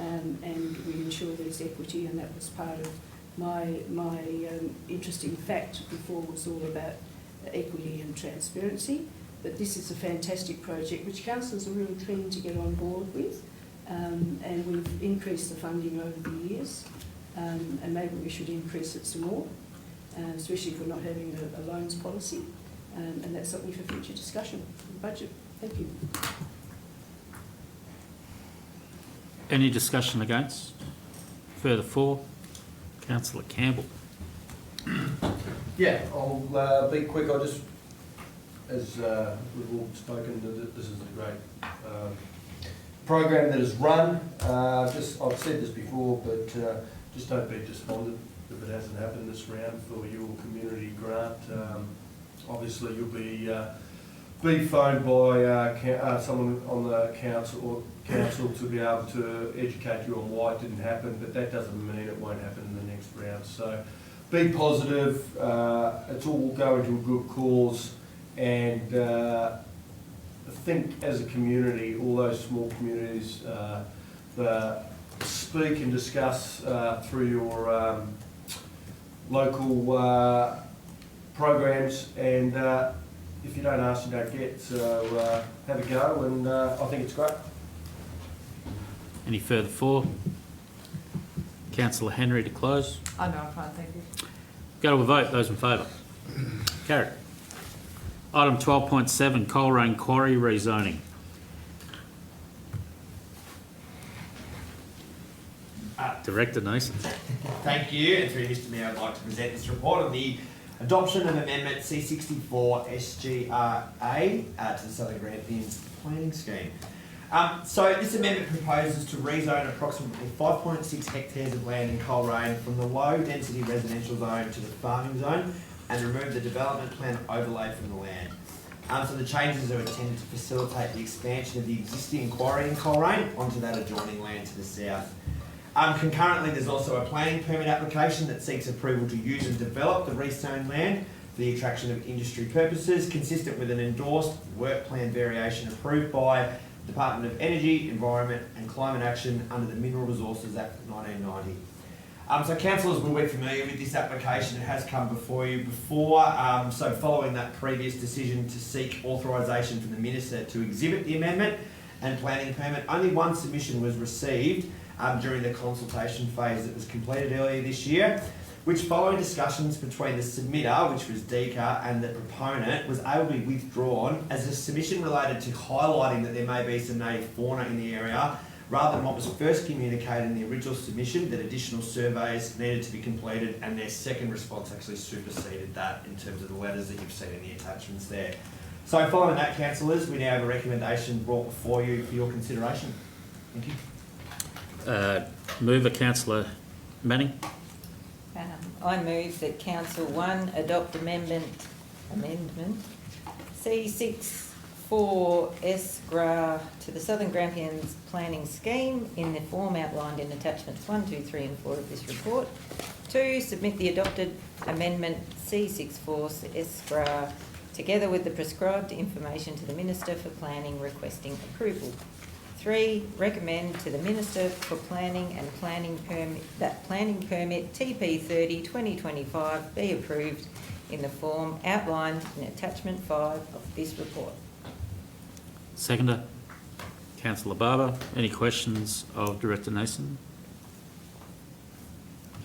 and we ensure there's equity, and that was part of my interesting fact before was all about equity and transparency. But this is a fantastic project which councillors are really keen to get on board with, and we've increased the funding over the years, and maybe we should increase it some more, especially if we're not having a loans policy, and that's something for future discussion in the budget. Thank you. Any discussion against? Further for? Councillor Campbell. Yeah, I'll be quick. I just, as we've all spoken, this is a great program that is run. I've said this before, but just don't be despondent if it hasn't happened this round for your community grant. Obviously, you'll be phoned by someone on the council or council to be able to educate you on why it didn't happen, but that doesn't mean it won't happen in the next round. So be positive, it's all going to a good cause, and I think as a community, all those small communities, speak and discuss through your local programs, and if you don't ask, you don't get. So have a go, and I think it's great. Any further for? Councillor Henry to close. I know, I'm fine, thank you. Go to a vote. Those in favour? Carried. Item 12.7, Coleraine Quarry rezoning. Director Nason. Thank you, and through Mr Mayor, I'd like to present this report on the adoption of Amendment C64 SGRA to the Southern Grampians planning scheme. So this amendment proposes to rezone approximately 5.6 hectares of land in Coleraine from the low density residential zone to the farming zone and remove the development plan overlay from the land. So the changes are intended to facilitate the expansion of the existing quarry in Coleraine onto that adjoining land to the south. Concurrently, there's also a planning permit application that seeks approval to use and develop the rezoned land for the attraction of industry purposes, consistent with an endorsed work plan variation approved by the Department of Energy, Environment and Climate Action under the Mineral Resources Act of 1990. So councillors will be familiar with this application. It has come before you before. So following that previous decision to seek authorisation from the Minister to exhibit the amendment and planning permit, only one submission was received during the consultation phase that was completed earlier this year, which following discussions between the submitter, which was DECA, and the proponent, was able to be withdrawn as a submission related to highlighting that there may be some native fauna in the area, rather than what was first communicated in the original submission, that additional surveys needed to be completed, and their second response actually superseded that in terms of the letters that you've seen in the attachments there. So following that, councillors, we now have a recommendation brought before you for your consideration. Thank you. Mover, Councillor Manning. I move that Council 1 adopt amendment C64 SGRA to the Southern Grampians planning scheme in the form outlined in attachments 1, 2, 3 and 4 of this report. 2, submit the adopted amendment C64 SGRA together with the prescribed information to the Minister for Planning requesting approval. 3, recommend to the Minister for Planning and planning permit TP 30 2025 be approved in the form outlined in attachment 5 of this report. Seconder, Councillor Barber. Any questions of Director Nason?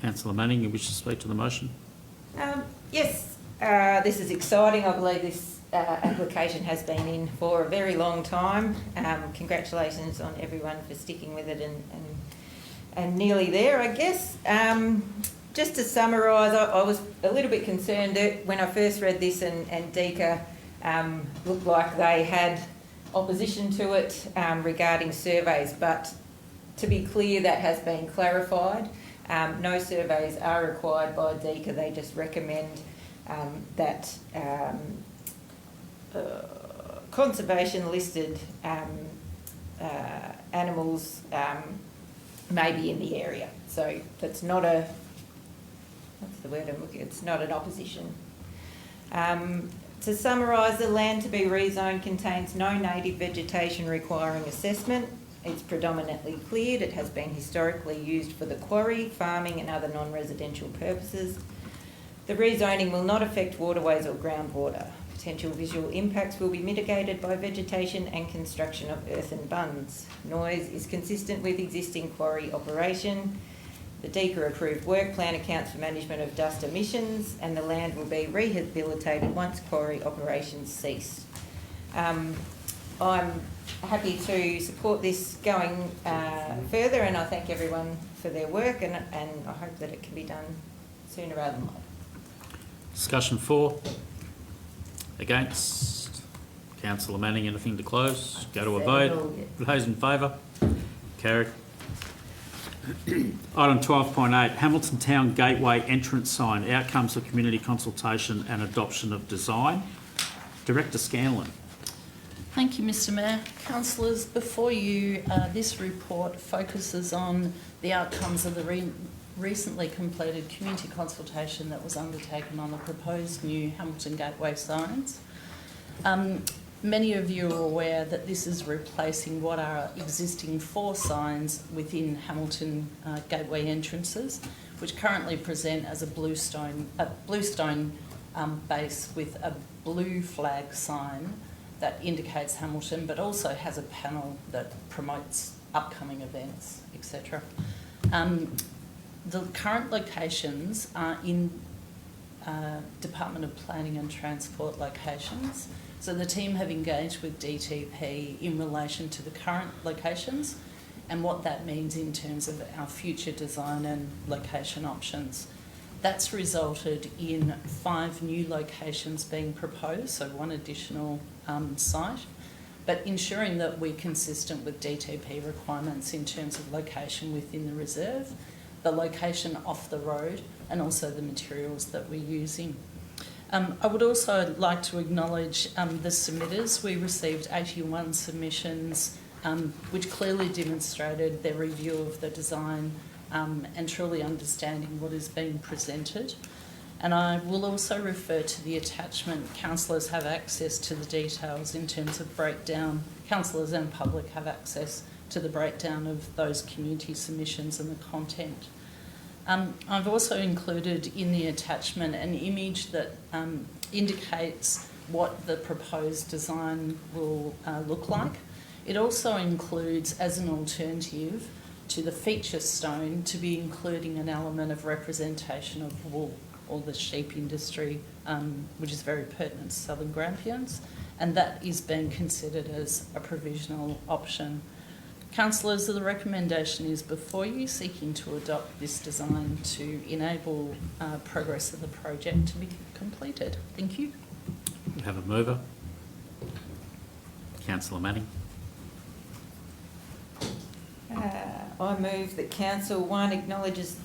Councillor Manning, you wish to speak to the motion? Yes, this is exciting. I believe this application has been in for a very long time. Congratulations on everyone for sticking with it and nearly there, I guess. Just to summarise, I was a little bit concerned that when I first read this and DECA looked like they had opposition to it regarding surveys, but to be clear, that has been clarified. No surveys are required by DECA. They just recommend that conservation listed animals may be in the area. So that's not a, what's the word I'm looking at? It's not an opposition. To summarise, the land to be rezoned contains no native vegetation requiring assessment. It's predominantly cleared. It has been historically used for the quarry, farming and other non-residential purposes. The rezoning will not affect waterways or groundwater. Potential visual impacts will be mitigated by vegetation and construction of earthen bunds. Noise is consistent with existing quarry operation. The DECA approved work plan accounts for management of dust emissions, and the land will be rehabilitated once quarry operations cease. I'm happy to support this going further, and I thank everyone for their work, and I hope that it can be done sooner rather than later. Discussion 4. Against? Councillor Manning, anything to close? Go to a vote. Those in favour? Carried. Item 12.8, Hamilton Town Gateway entrance sign, outcomes of community consultation and adoption of design. Director Scanlon. Thank you, Mr Mayor. Councillors, before you, this report focuses on the outcomes of the recently completed community consultation that was undertaken on the proposed new Hamilton Gateway signs. Many of you are aware that this is replacing what are existing 4 signs within Hamilton Gateway entrances, which currently present as a bluestone base with a blue flag sign that indicates Hamilton, but also has a panel that promotes upcoming events, etc. The current locations are in Department of Planning and Transport locations. So the team have engaged with DTP in relation to the current locations and what that means in terms of our future design and location options. That's resulted in 5 new locations being proposed, so 1 additional site, but ensuring that we're consistent with DTP requirements in terms of location within the reserve, the location off the road, and also the materials that we're using. I would also like to acknowledge the submitters. We received 81 submissions, which clearly demonstrated their review of the design and truly understanding what is being presented. And I will also refer to the attachment. Councillors have access to the details in terms of breakdown. Councillors and public have access to the breakdown of those community submissions and the content. I've also included in the attachment an image that indicates what the proposed design will look like. It also includes, as an alternative to the feature stone, to be including an element of representation of wool, or the sheep industry, which is very pertinent to southern Grampians, and that is being considered as a provisional option. Councillors, the recommendation is before you, seeking to adopt this design to enable progress of the project to be completed. Thank you. We have a mover. Councillor Manning. I move that Council 1 acknowledges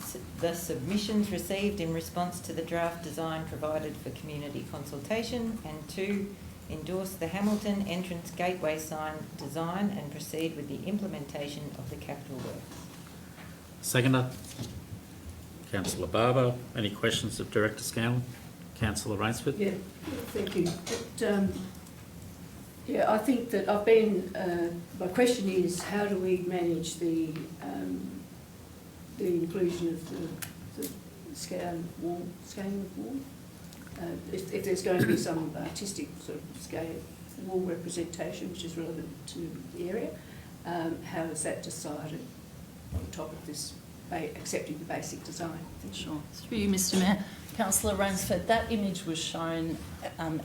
the submissions received in response to the draft design provided for community consultation, and 2, endorse the Hamilton entrance gateway sign design and proceed with the implementation of the capital works. Seconder. Councillor Barber. Any questions of Director Scanlon? Councillor Rainsford. Yeah, thank you. Yeah, I think that I've been. My question is, how do we manage the inclusion of the scaling of wall? If there's going to be some artistic sort of scale wall representation, which is relevant to the area, how is that decided on top of this, accepting the basic design? Sure. Through you, Mr Mayor. Councillor Rainsford, that image was shown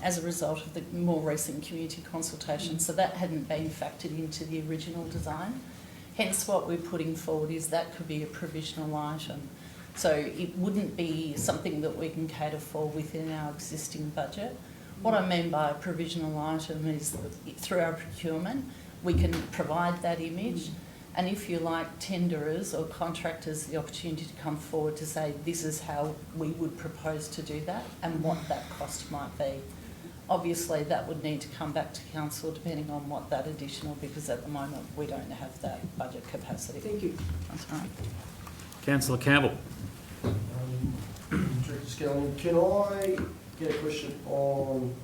as a result of the more recent community consultation, so that hadn't been factored into the original design. Hence what we're putting forward is that could be a provisional item. So it wouldn't be something that we can cater for within our existing budget. What I mean by a provisional item is that through our procurement, we can provide that image, and if you like, tenderers or contractors the opportunity to come forward to say this is how we would propose to do that and what that cost might be. Obviously that would need to come back to council depending on what that additional, because at the moment we don't have that budget capacity. Thank you. That's right. Councillor Campbell. Director Scanlon, can I get a question on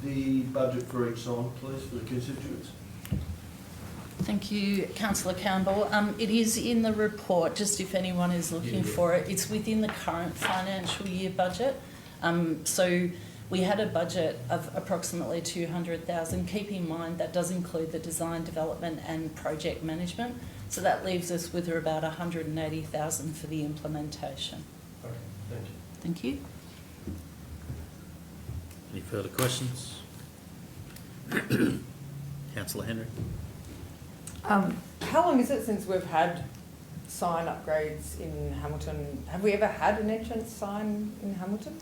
the budget for each sign, please, for the constituents? Thank you, Councillor Campbell. It is in the report, just if anyone is looking for it. It's within the current financial year budget. So we had a budget of approximately 200,000. Keep in mind that does include the design, development and project management. So that leaves us with about 180,000 for the implementation. Okay, thank you. Thank you. Any further questions? Councillor Henry. How long is it since we've had sign upgrades in Hamilton? Have we ever had an entrance sign in Hamilton?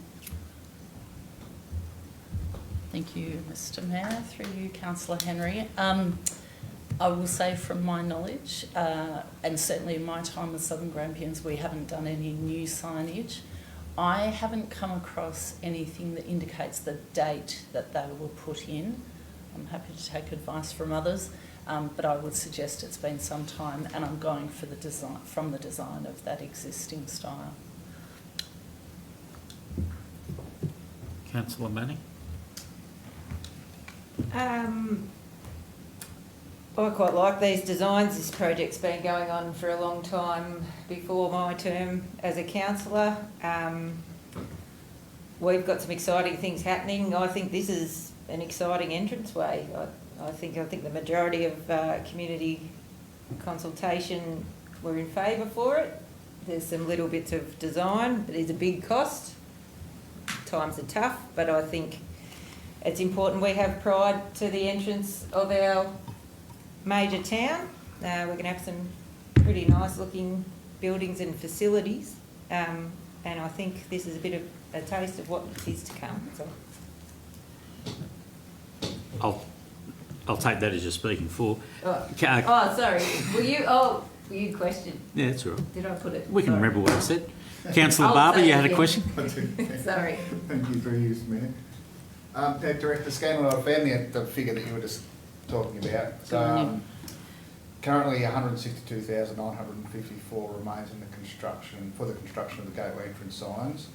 Thank you, Mr Mayor. Through you, Councillor Henry. I will say from my knowledge, and certainly in my time with Southern Grampians, we haven't done any new signage. I haven't come across anything that indicates the date that they were put in. I'm happy to take advice from others, but I would suggest it's been some time, and I'm going for the design of that existing style. Councillor Manning? I quite like these designs. This project's been going on for a long time before my term as a councillor. We've got some exciting things happening. I think this is an exciting entranceway. I think the majority of community consultation were in favour for it. There's some little bits of design. It is a big cost. Times are tough, but I think it's important we have pride to the entrance of our major town. We're going to have some pretty nice looking buildings and facilities, and I think this is a bit of a taste of what is to come. So. I'll take that as you're speaking for. Sorry. Were you questioned? Yeah, that's all right. Did I put it? We can Sorry. remember what I said. Councillor Barber, you had a question? Sorry. Thank you for your use, Mayor. Director Scanlon, I found the figure that you were just talking about. So, currently 162,954 remains in the construction, for the construction of the gateway entrance signs,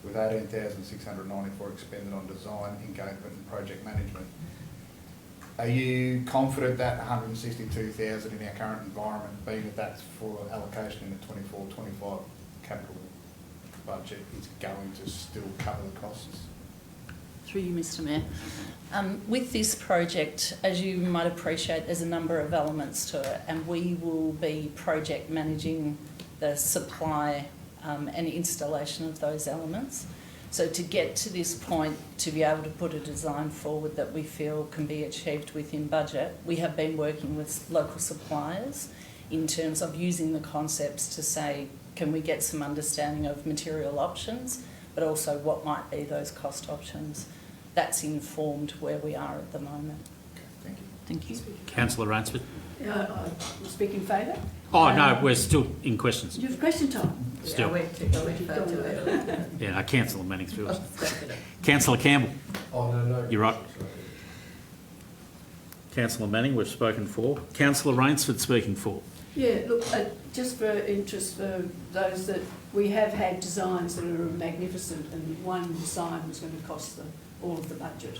with 18,694 expended on design, engagement and project management. Are you confident that 162,000 in our current environment, being that that's for allocation in the 24-25 capital budget, is going to still cover the costs? Through you, Mr. Mayor. With this project, as you might appreciate, there's a number of elements to it, and we will be project managing the supply and installation of those elements. So to get to this point, to be able to put a design forward that we feel can be achieved within budget, we have been working with local suppliers in terms of using the concepts to say, can we get some understanding of material options, but also what might be those cost options. That's informed where we are at the moment. Okay, thank you. Thank you. Councillor Rainsford? I speak in favour. Oh, no, we're still in questions. You have question time. Still. I went far too early. Yeah, no, Councillor Manning's first. Councillor Campbell? Oh, no. You're right. Councillor Manning, we've spoken for. Councillor Rainsford speaking for. Yeah, look, just for interest for those that we have had designs that are magnificent, and one design was going to cost all of the budget.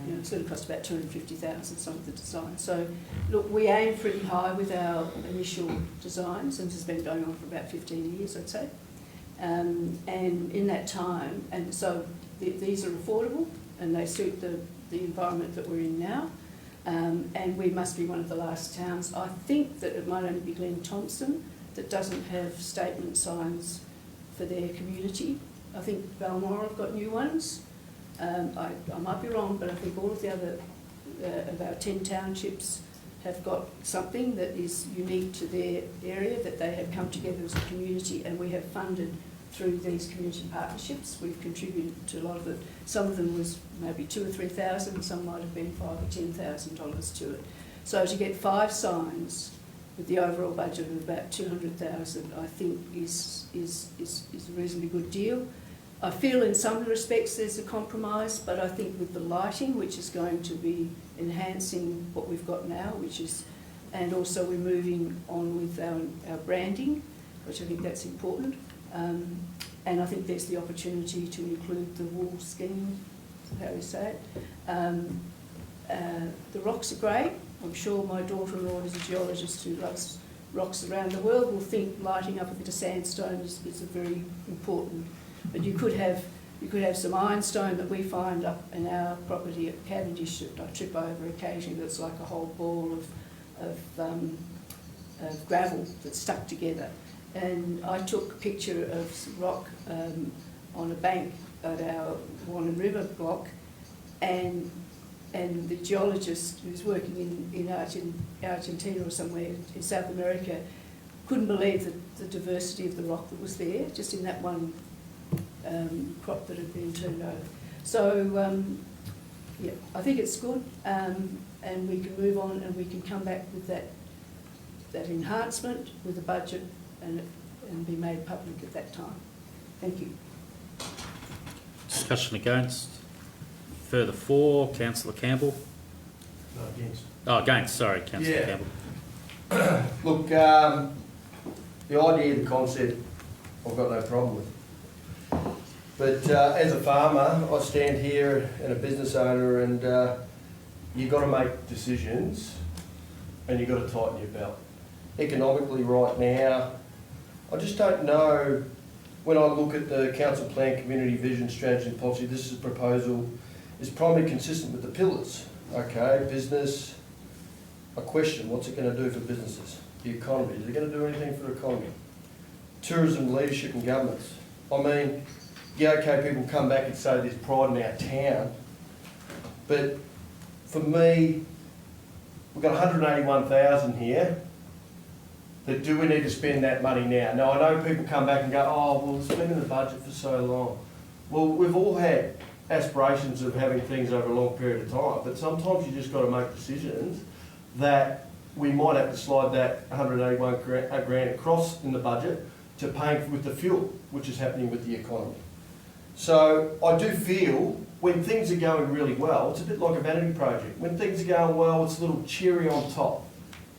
You know, it's going to cost about 250,000, some of the designs. So, look, we aim pretty high with our initial designs, and this has been going on for about 15 years, I'd say. And in that time, and so these are affordable, and they suit the environment that we're in now. And we must be one of the last towns. I think that it might only be Glen Thompson that doesn't have statement signs for their community. I think Balmoral have got new ones. I might be wrong, but I think all of the other, about 10 townships have got something that is unique to their area, that they have come together as a community, and we have funded through these community partnerships. We've contributed to a lot of it. Some of them was maybe 2,000 or 3,000, some might have been $5,000 or $10,000 to it. So to get 5 signs with the overall budget of about 200,000, I think is a reasonably good deal. I feel in some respects there's a compromise, but I think with the lighting, which is going to be enhancing what we've got now, and also we're moving on with our branding, which I think that's important. And I think there's the opportunity to include the wool scheme, how you say it. The rocks are great. I'm sure my daughter-in-law is a geologist who loves rocks around the world, will think lighting up a bit of sandstone is a very important. But you could have some ironstone that we find up in our property at Cavendish that I trip over occasionally. That's like a whole ball of gravel that's stuck together. And I took a picture of some rock on a bank at our Warren River block, and the geologist who's working in Argentina or somewhere in South America couldn't believe the diversity of the rock that was there, just in that one crop that had been turned over. So, yeah, I think it's good, and we can move on and we can come back with that enhancement with the budget and be made public at that time. Thank you. Discussion against. Further for. Councillor Campbell. No, against. Oh, against, sorry, councillor Yeah. Campbell. Look, the idea, the concept, I've got no problem with. But as a farmer, I stand here and a business owner, and you've got to make decisions and you've got to tighten your belt. Economically right now, I just don't know, when I look at the council plan, community vision, strategy and policy, this is a proposal, is primarily consistent with the pillars. Okay, business, a question, what's it going to do for businesses? The economy, is it going to do anything for the economy? Tourism, leadership and governance. I mean, yeah, okay, people come back and say there's pride in our town, but for me, we've got 181,000 here, but do we need to spend that money now? Now, I know people come back and go, oh, well, it's been in the budget for so long. Well, we've all had aspirations of having things over a long period of time, but sometimes you just got to make decisions that we might have to slide that 181 grand across in the budget to paying with the fuel, which is happening with the economy. So I do feel when things are going really well, it's a bit like a vanity project. When things are going well, it's a little cherry on top,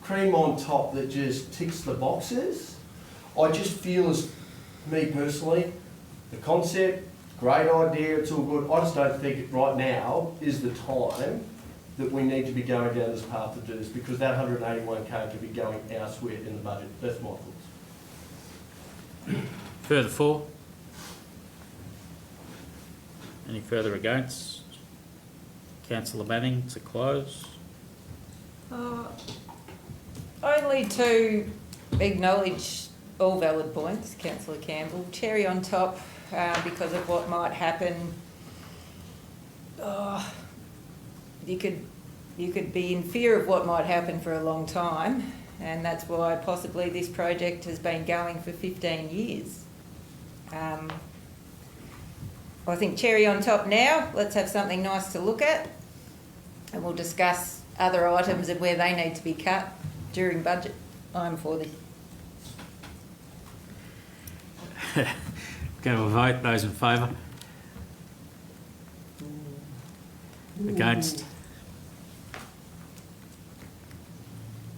cream on top that just ticks the boxes. I just feel, as me personally, the concept, great idea, it's all good. I just don't think right now is the time that we need to be going down this path to do this, because that 181k could be going elsewhere in the budget. That's my thoughts. Further for? Any further against? Councillor Manning to close. Only to acknowledge all valid points, councillor Campbell. Cherry on top because of what might happen. You could be in fear of what might happen for a long time, and that's why possibly this project has been going for 15 years. I think cherry on top now, let's have something nice to look at, and we'll discuss other items and where they need to be cut during budget. I'm for this. Go to a vote. Those in favour? Against?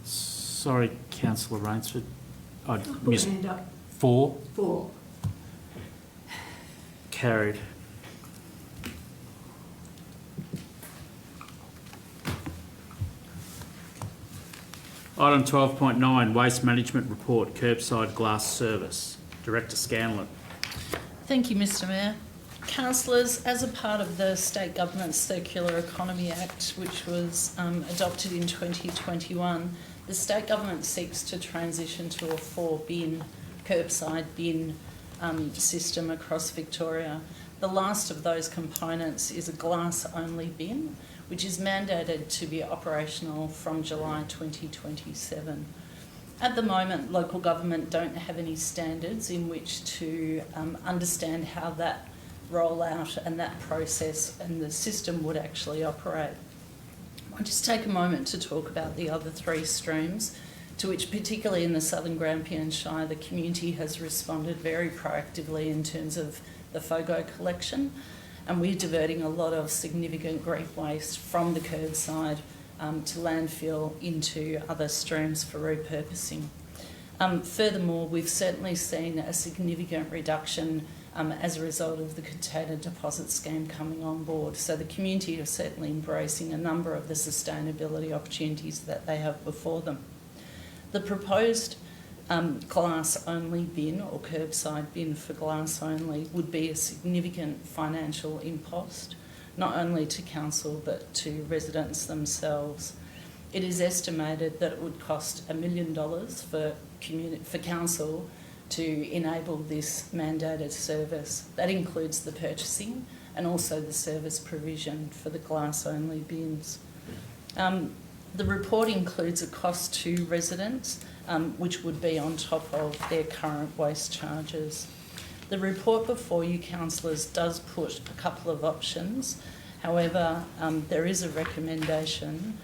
Sorry, councillor Rainsford. I missed Hand up. 4. 4. Carried. Item 12.9, Waste Management Report, Curbside Glass Service. Director Scanlon. Thank you, Mr Mayor. Councillors, as a part of the State Government's Circular Economy Act, which was adopted in 2021, the State Government seeks to transition to a 4-bin, curbside bin system across Victoria. The last of those components is a glass-only bin, which is mandated to be operational from July 2027. At the moment, local government don't have any standards in which to understand how that rollout and that process and the system would actually operate. I'll just take a moment to talk about the other 3 streams, to which particularly in the southern Grampians Shire, the community has responded very proactively in terms of the FOGO collection, and we're diverting a lot of significant grief waste from the curbside to landfill into other streams for repurposing. Furthermore, we've certainly seen a significant reduction as a result of the container deposit scheme coming on board. So the community are certainly embracing a number of the sustainability opportunities that they have before them. The proposed glass-only bin or curbside bin for glass only would be a significant financial impost, not only to council but to residents themselves. It is estimated that it would cost $1 million for council to enable this mandated service. That includes the purchasing and also the service provision for the glass-only bins. The report includes a cost to residents, which would be on top of their current waste charges. The report before you, councillors, does put a couple of options. However, there is a recommendation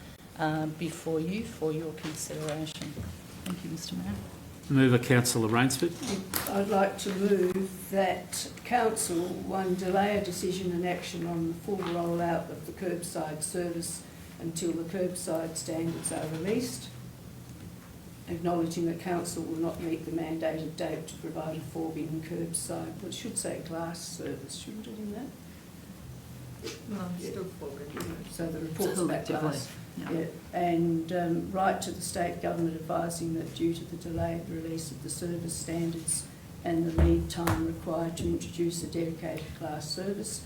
before you for your consideration. Thank you, Mr Mayor. Mover, councillor Rainsford. I'd like to move that council, 1, delay a decision and action on the full rollout of the curbside service until the curbside standards are released, acknowledging that council will not meet the mandated date to provide a 4-bin curbside. Well, it should say glass service, shouldn't it, in that? No, Yeah. still 4-bin. So the report's about glass. Yeah. And write to the state government advising that due to the delayed release of the service standards and the lead time required to introduce a dedicated glass service,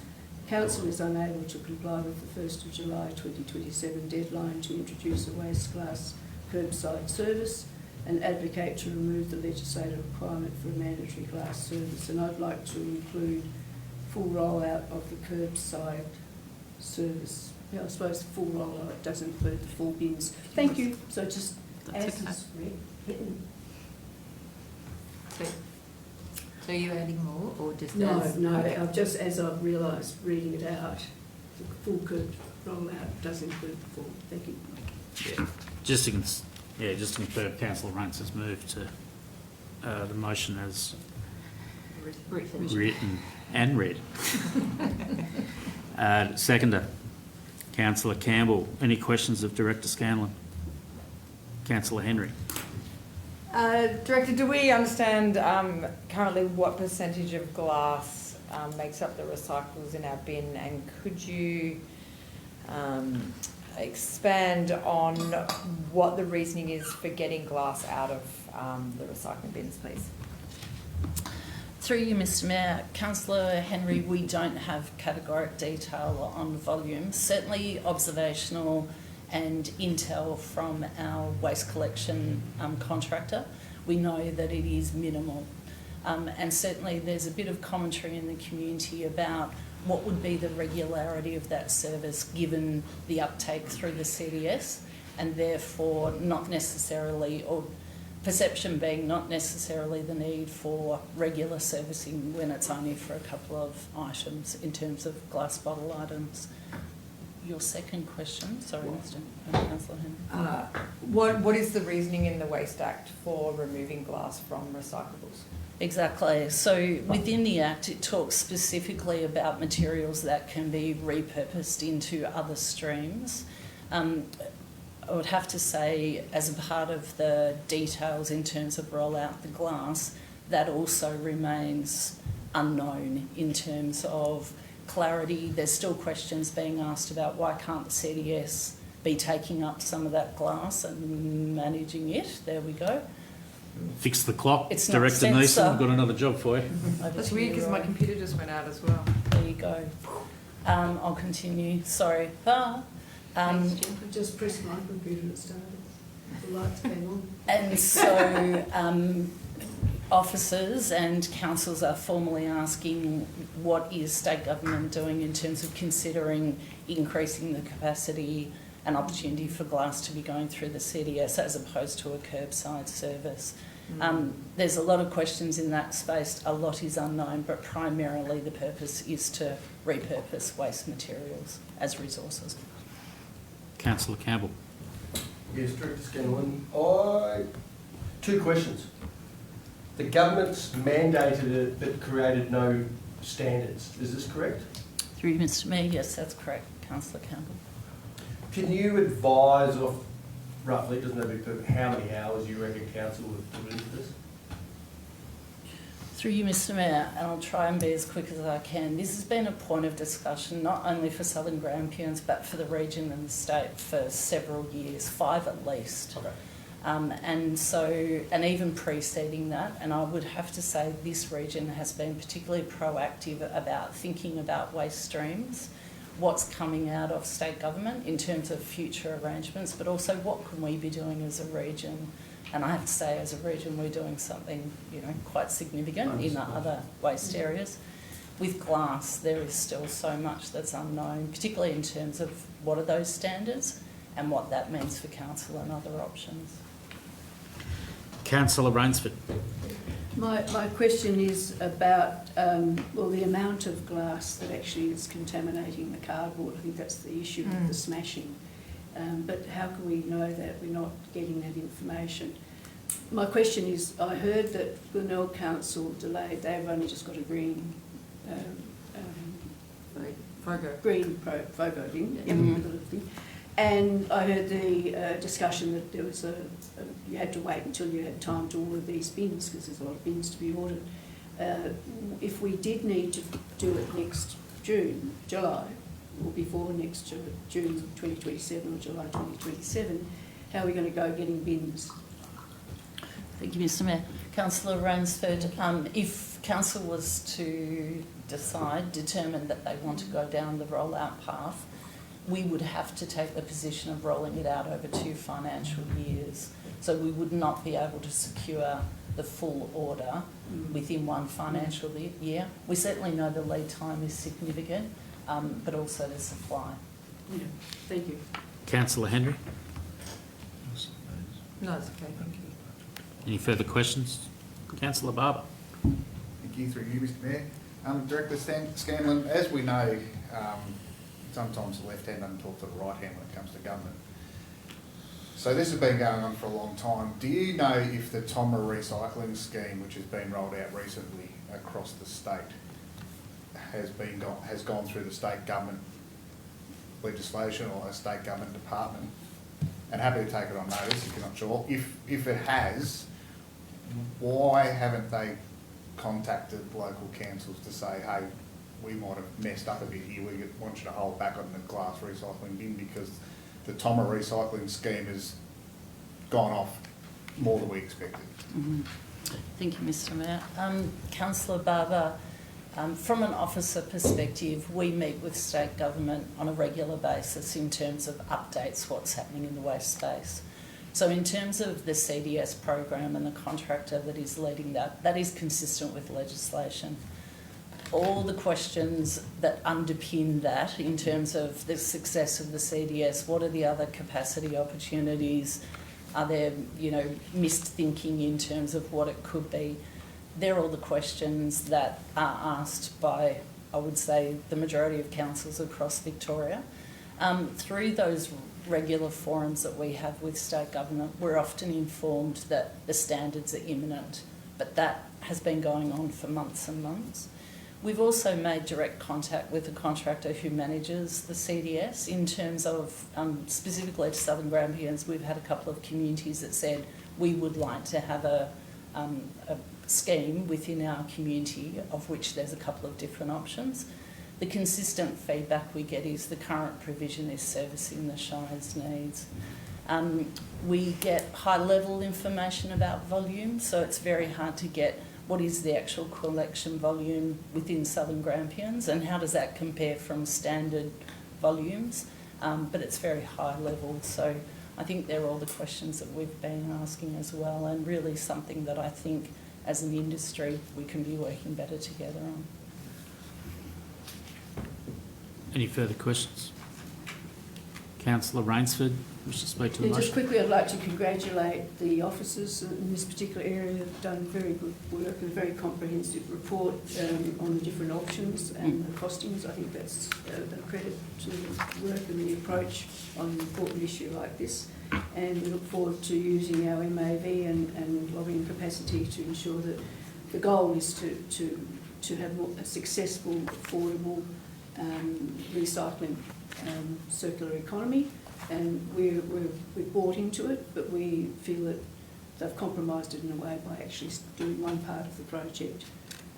council is unable to comply with the 1st of July 2027 deadline to introduce a waste glass curbside service, and advocate to remove the legislative requirement for a mandatory glass service. And I'd like to include full rollout of the curbside service. Yeah, I suppose the full rollout does include the 4 bins. Thank you. So just That's as is written. So are you adding more, or just No, as? no, Okay. I've just, as I've realised reading it out, the full curb rollout does include the 4. Thank you. Yeah. Just to confirm, Councillor Runts has moved to the motion as written and read. Seconder, Councillor Campbell. Any questions of Director Scanlon? Councillor Henry. Director, do we understand currently what percentage of glass makes up the recyclables in our bin, and could you expand on what the reasoning is for getting glass out of the recycling bins, please? Through you, Mr Mayor. Councillor Henry, we don't have categoric detail on volume. Certainly observational and intel from our waste collection contractor. We know that it is minimal. And certainly there's a bit of commentary in the community about what would be the regularity of that service given the uptake through the CDS, and therefore not necessarily, or perception being not necessarily the need for regular servicing when it's only for a couple of items in terms of glass bottle items. Your second question, sorry, Mr. Councillor Henry. What is the reasoning in the Waste Act for removing glass from recyclables? Exactly. So within the Act, it talks specifically about materials that can be repurposed into other streams. I would have to say, as a part of the details in terms of roll out the glass, that also remains unknown in terms of clarity. There's still questions being asked about why can't the CDS be taking up some of that glass and managing it. There we go. Fix the clock. It's not Director sensor. Neeson, I've got another job for you. That's weird because my computer just went out as well. There you go. I'll continue. Sorry. I just pressed my computer and it started. The lights came on. And so officers and councils are formally asking what is state government doing in terms of considering increasing the capacity and opportunity for glass to be going through the CDS as opposed to a curbside service. There's a lot of questions in that space. A lot is unknown, but primarily the purpose is to repurpose waste materials as resources. Councillor Campbell. Yes, Director Scanlon. Two questions. The government's mandated it but created no standards. Is this correct? Through you, Mr Mayor, yes, that's correct, Councillor Campbell. Can you advise of, roughly, doesn't have to be perfect, how many hours you reckon council would put into this? Through you, Mr Mayor, and I'll try and be as quick as I can. This has been a point of discussion, not only for Southern Grampians, but for the region and the state for several years, 5 at least. Okay. And even preceding that, and I would have to say this region has been particularly proactive about thinking about waste streams, what's coming out of state government in terms of future arrangements, but also what can we be doing as a region. And I have to say, as a region, we're doing something, quite significant in other waste areas. With glass, there is still so much that's unknown, particularly in terms of what are those standards and what that means for council and other options. Councillor Rainsford. My question is about, the amount of glass that actually is contaminating the cardboard. I think that's the issue of the smashing. But how can we know that we're not getting that information? My question is, I heard that Glenelg Council delayed, they've only just got a green FOGO thing, And I heard the discussion that there was you had to wait until you had time to order these bins, because there's a lot of bins to be ordered. If we did need to do it next July, or before next June 2027 or July 2027, how are we going to go getting bins? Thank you, Mr Mayor. Councillor Rainsford, if council was to determine that they want to go down the rollout path, we would have to take the position of rolling it out over 2 financial years. So we would not be able to secure the full order within 1 financial year. We certainly know the lead time is significant, but also the supply. Yeah, thank you. Councillor Henry, No, it's okay, thank you. any further questions? Councillor Barber. Thank you, through you, Mr Mayor. Director Scanlon, as we know, sometimes the left hand doesn't talk to the right hand when it comes to government. So this has been going on for a long time. Do you know if the TOMRA recycling scheme, which has been rolled out recently across the state, has gone through the state government legislation or a state government department? And happy to take it on notice if you're not sure. If it has, why haven't they contacted local councils to say, hey, we might have messed up a bit here, we want you to hold back on the glass recycling bin, because the TOMRA recycling scheme has gone off more than we expected. Thank you, Mr Mayor. Councillor Barber, from an officer perspective, we meet with state government on a regular basis in terms of updates, what's happening in the waste space. So in terms of the CDS program and the contractor that is leading that, that is consistent with legislation. All the questions that underpin that in terms of the success of the CDS, what are the other capacity opportunities? Are there, missed thinking in terms of what it could be? They're all the questions that are asked by, I would say, the majority of councils across Victoria. Through those regular forums that we have with state government, we're often informed that the standards are imminent, but that has been going on for months and months. We've also made direct contact with the contractor who manages the CDS in terms of, specifically to Southern Grampians, we've had a couple of communities that said we would like to have a scheme within our community, of which there's a couple of different options. The consistent feedback we get is the current provision is servicing the Shire's needs. We get high-level information about volume, so it's very hard to get what is the actual collection volume within Southern Grampians and how does that compare from standard volumes, but it's very high level. So I think they're all the questions that we've been asking as well, and really something that I think as an industry we can be working better together on. Any further questions? Councillor Rainsford, wish to speak to the motion? Just quickly, I'd like to congratulate the officers in this particular area. They've done very good work and a very comprehensive report on the different options and the costings. I think that's a credit to the work and the approach on an important issue like this. And we look forward to using our MAV and lobbying capacity to ensure that the goal is to have a successful, affordable recycling circular economy, and we're bought into it, but we feel that they've compromised it in a way by actually doing one part of the project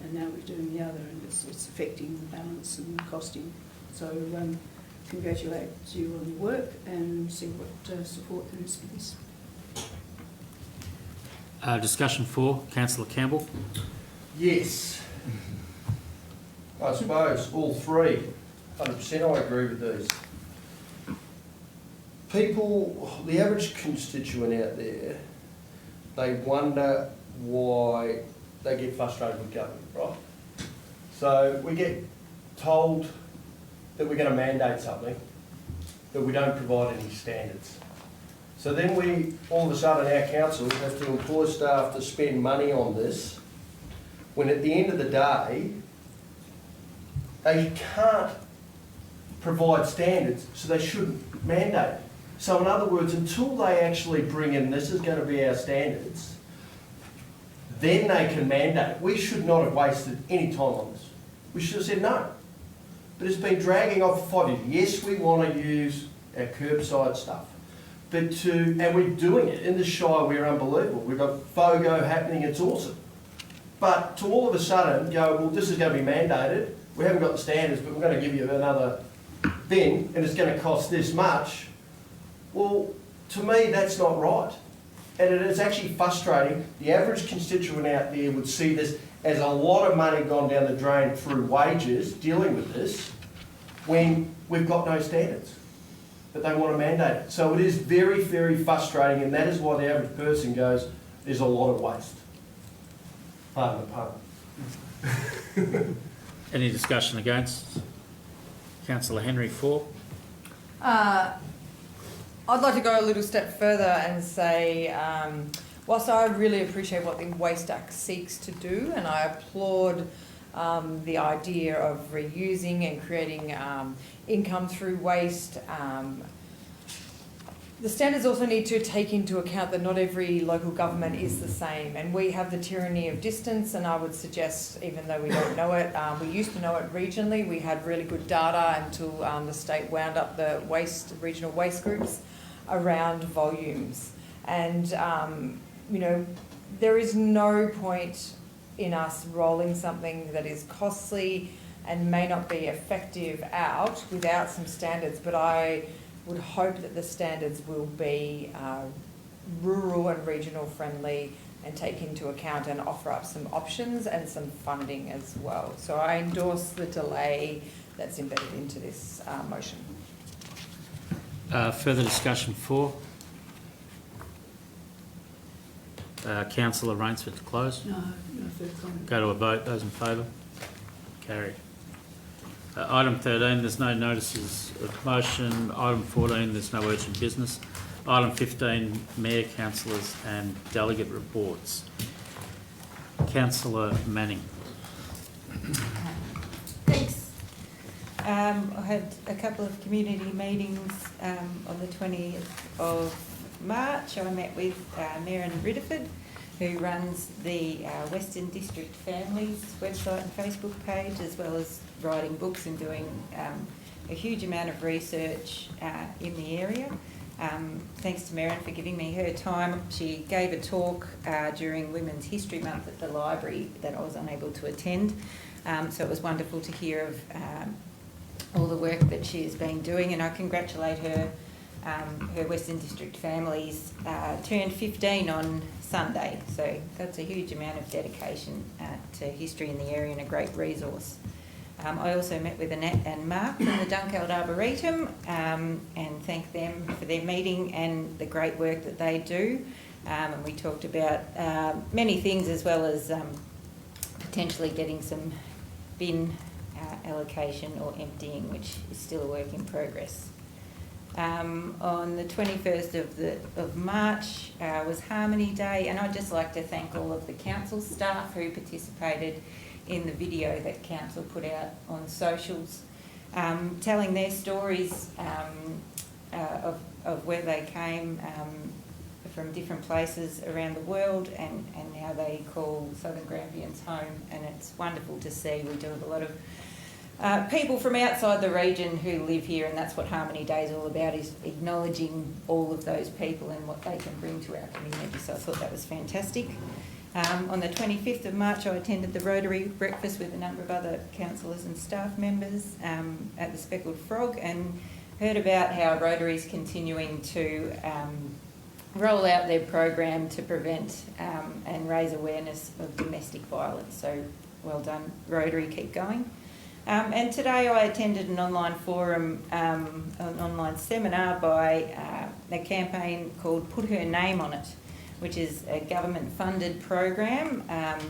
and now we're doing the other, and it's affecting the balance and the costing. So congratulate you on your work and see what support there is for this. Discussion 4, Councillor Campbell. Yes. I suppose all three, 100% I agree with these. People, the average constituent out there, they wonder why they get frustrated with government, right? So we get told that we're going to mandate something, but we don't provide any standards. So then we, all of a sudden, our council have to employ staff to spend money on this, when at the end of the day, they can't provide standards, so they shouldn't mandate. So in other words, until they actually bring in, this is going to be our standards, then they can mandate. We should not have wasted any time on this. We should have said no. But it's been dragging on for 5 years. Yes, we want to use our curbside stuff. And we're doing it. In the Shire, we're unbelievable. We've got FOGO happening, it's awesome. But to all of a sudden go, well, this is going to be mandated, we haven't got the standards, but we're going to give you another thing, and it's going to cost this much. Well, to me, that's not right. And it is actually frustrating. The average constituent out there would see this as a lot of money gone down the drain through wages dealing with this, when we've got no standards. But they want to mandate it. So it is very, very frustrating, and that is why the average person goes, there's a lot of waste. Pardon the pun. Any discussion against? Councillor Henry, for? I'd like to go a little step further and say, whilst I really appreciate what the Waste Act seeks to do, and I applaud the idea of reusing and creating income through waste, the standards also need to take into account that not every local government is the same, and we have the tyranny of distance, and I would suggest, even though we don't know it, we used to know it regionally. We had really good data until the state wound up the regional waste groups around volumes. And, you know, there is no point in us rolling something that is costly and may not be effective out without some standards, but I would hope that the standards will be rural and regional friendly and take into account and offer up some options and some funding as well. So I endorse the delay that's embedded into this motion. Further discussion for? Councillor Rainsford to close. No further comment. Go to a vote. Those in favour? Carried. Item 13, there's no notices of motion. Item 14, there's no urgent business. Item 15, Mayor, Councillors and Delegate reports. Councillor Manning. Thanks. I had a couple of community meetings on the 20th of March. I met with Maren Ridderford, who runs the Western District Families website and Facebook page, as well as writing books and doing a huge amount of research in the area. Thanks to Maren for giving me her time. She gave a talk during Women's History Month at the library that I was unable to attend. So it was wonderful to hear of all the work that she has been doing, and I congratulate her. Her Western District Families turned 15 on Sunday, so that's a huge amount of dedication to history in the area and a great resource. I also met with Annette and Mark from the Dunkeld Arboretum and thanked them for their meeting and the great work that they do. And we talked about many things, as well as potentially getting some bin allocation or emptying, which is still a work in progress. On the 21st of March was Harmony Day, and I'd just like to thank all of the council staff who participated in the video that council put out on socials, telling their stories of where they came from different places around the world, and how they call Southern Grampians home. And it's wonderful to see. We do have a lot of people from outside the region who live here, and that's what Harmony Day is all about, is acknowledging all of those people and what they can bring to our community. So I thought that was fantastic. On the 25th of March, I attended the Rotary breakfast with a number of other councillors and staff members at the Speckled Frog, and heard about how Rotary is continuing to roll out their program to prevent and raise awareness of domestic violence. So well done, Rotary, keep going. And today I attended an online forum, an online seminar by a campaign called Put Her Name on It, which is a government-funded program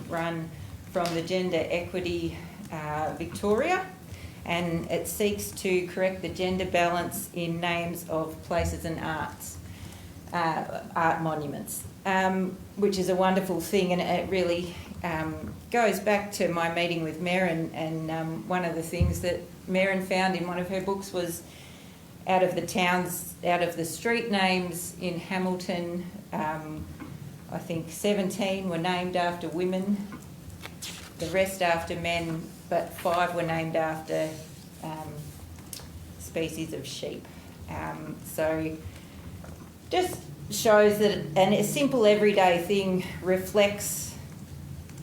run from the Gender Equity Victoria, and it seeks to correct the gender balance in names of places and art monuments, which is a wonderful thing, and it really goes back to my meeting with Maren, and one of the things that Maren found in one of her books was out of the street names in Hamilton, I think 17 were named after women, the rest after men, but 5 were named after species of sheep. So just shows that, and a simple everyday thing reflects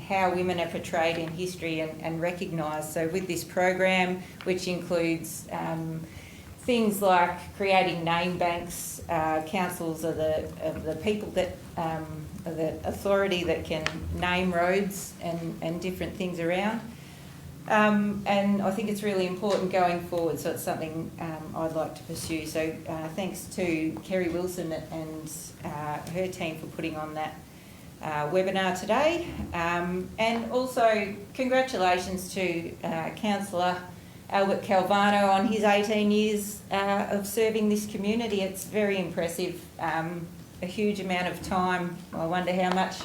how women are portrayed in history and recognised. So with this program, which includes things like creating name banks, councils are the people that are the authority that can name roads and different things around. And I think it's really important going forward, so it's something I'd like to pursue. So thanks to Kerry Wilson and her team for putting on that webinar today. And also congratulations to Councillor Albert Calvano on his 18 years of serving this community. It's very impressive, a huge amount of time. I wonder how much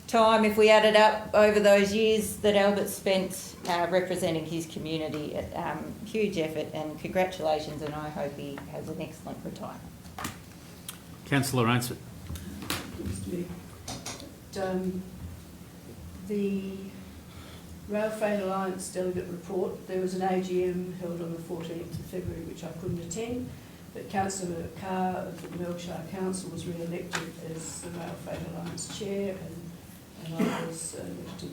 time, if we added up over those years that Albert spent representing his community. Huge effort, and congratulations, and I hope he has an excellent retirement. Councillor Ainsworth. The Rail Freight Alliance Delegate Report, there was an AGM held on the 14th of February which I couldn't attend, but Councillor Carr of the Shire Council was re-elected as the Rail Freight Alliance Chair, and I was elected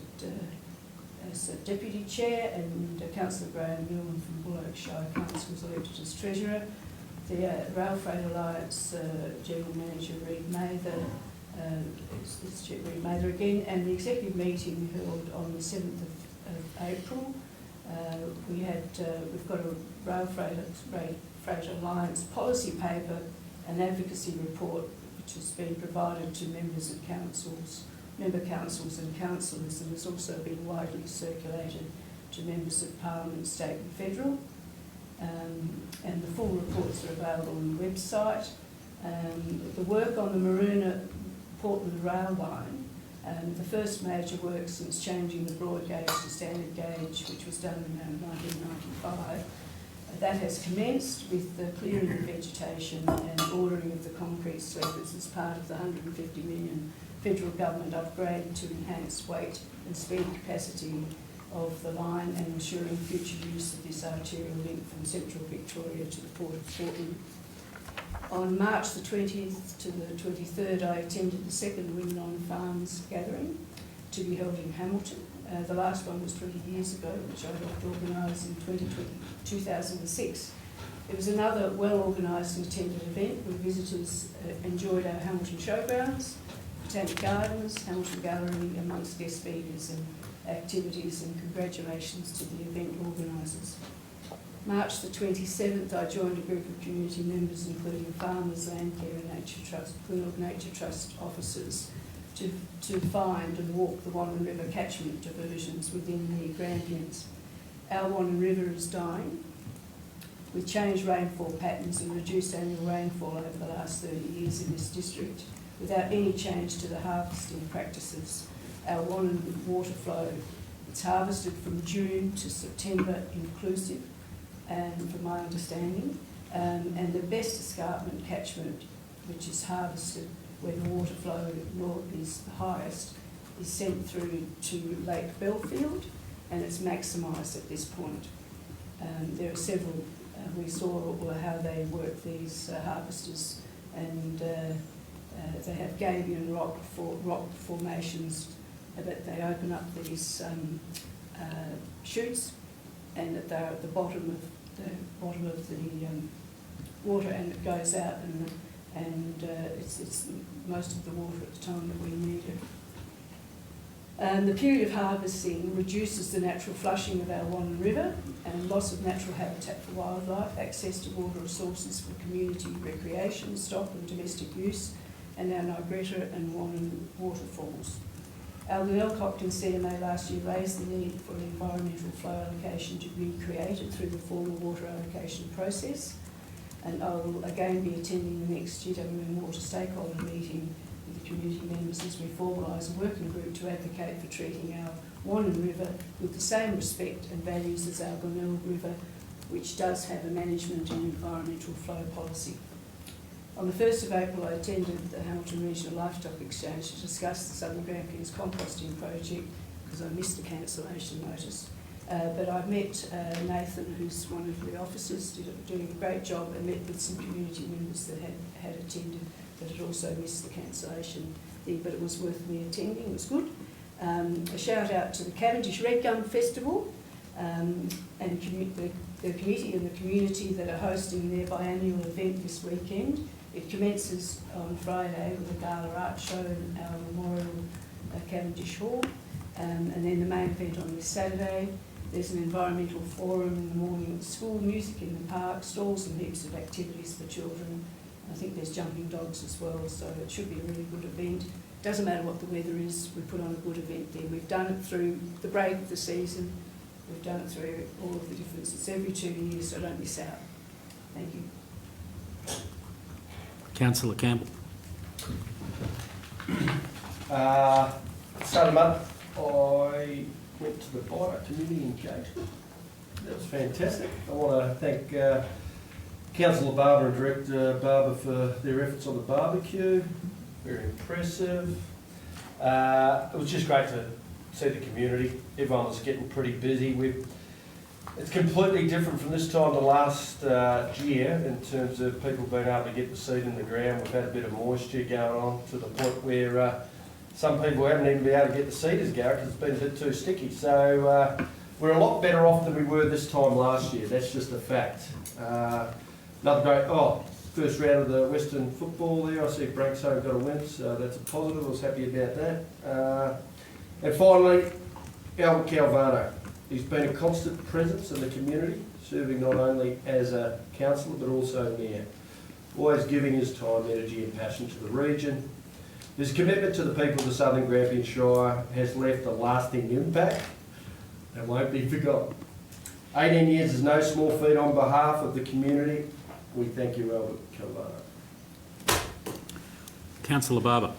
as a Deputy Chair, and Councillor Graham Newman from Shire Council was elected as Treasurer. The Rail Freight Alliance General Manager Reid Mather it's Reid Mather again, and the executive meeting held on the 7th of April. We've got a Rail Freight Alliance policy paper, an advocacy report which has been provided to members of councils, member councils and councillors, and has also been widely circulated to members of Parliament, state and federal. And the full reports are available on the website. The work on the Maroona Portland rail line, the first major work since changing the broad gauge to standard gauge, which was done around 1995, that has commenced with the clearing of vegetation and ordering of the concrete sleepers as part of the $150 million federal government upgrade to enhance weight and speed capacity of the line and ensuring future use of this arterial link from central Victoria to the Port of Portland. On March the 20th to the 23rd, I attended the second Women on Farms gathering to be held in Hamilton. The last one was 20 years ago, which I helped organise in 2006. It was another well-organised and attended event where visitors enjoyed our Hamilton showgrounds, Botanic Gardens, Hamilton Gallery, amongst guest speakers and activities, and congratulations to the event organisers. March the 27th, I joined a group of community members, including farmers, Landcare and Nature Trust, Glenelg Nature Trust officers, to find and walk the Wannon River catchment diversions within the Grampians. Our Wannon River is dying. With changed rainfall patterns and reduced annual rainfall over the last 30 years in this district, without any change to the harvesting practices, our Wannon water flow, it's harvested from June to September inclusive, and from my understanding, and the best escarpment catchment, which is harvested where the water flow is the highest, is sent through to Lake Belfield, and it's maximised at this point. There are several, we saw how they work these harvesters, and they have gabion rock formations, but they open up these chutes, and that they're at the bottom of the water, and it goes out, and it's most of the water at the time that we need it. And the period of harvesting reduces the natural flushing of our Wannon River and loss of natural habitat for wildlife, access to water resources for community recreation, stock and domestic use, and our Nigretta and Wannon waterfalls. Alvin Elcock and CMA last year raised the need for an environmental flow allocation to be created through the formal water allocation process, and I will again be attending the next GWM water stakeholder meeting with the community members as we formalise a working group to advocate for treating our Wannon River with the same respect and values as our Glenelg River, which does have a management and environmental flow policy. On the 1st of April, I attended the Hamilton Regional Livestock Exchange to discuss the Southern Grampians composting project because I missed the cancellation notice. But I met Nathan, who's one of the officers, doing a great job, and met with some community members that had attended, but had also missed the cancellation thing, but it was worth me attending, it was good. A shout out to the Cavendish Red Gum Festival and the committee and the community that are hosting their biannual event this weekend. It commences on Friday with a gala art show in our memorial Cavendish Hall, and then the main event on this Saturday. There's an environmental forum in the morning at school, music in the park, stalls and heaps of activities for children. I think there's jumping dogs as well, so it should be a really good event. Doesn't matter what the weather is, we put on a good event there. We've done it through the break of the season. We've done it through all of the different, it's every 2 years, so don't miss out. Thank you. Councillor Campbell. Start of the month, I went to the Shire community engagement. That was fantastic. I want to thank Councillor Barber and Director Barber for their efforts on the barbecue. Very impressive. It was just great to see the community. Everyone was getting pretty busy. It's completely different from this time to last year in terms of people being able to get the seed in the ground. We've had a bit of moisture going on to the point where some people haven't even been able to get the seeders going because it's been a bit too sticky. So we're a lot better off than we were this time last year. That's just a fact. Another great, first round of the Western football there. I see Branksome got a win, so that's a positive. I was happy about that. And finally, Albert Calvano. He's been a constant presence in the community, serving not only as a councillor but also mayor. Always giving his time, energy and passion to the region. His commitment to the people of the Southern Grampians Shire has left a lasting impact that won't be forgotten. 18 years is no small feat on behalf of the community. We thank you, Albert Calvano. Councillor Barber.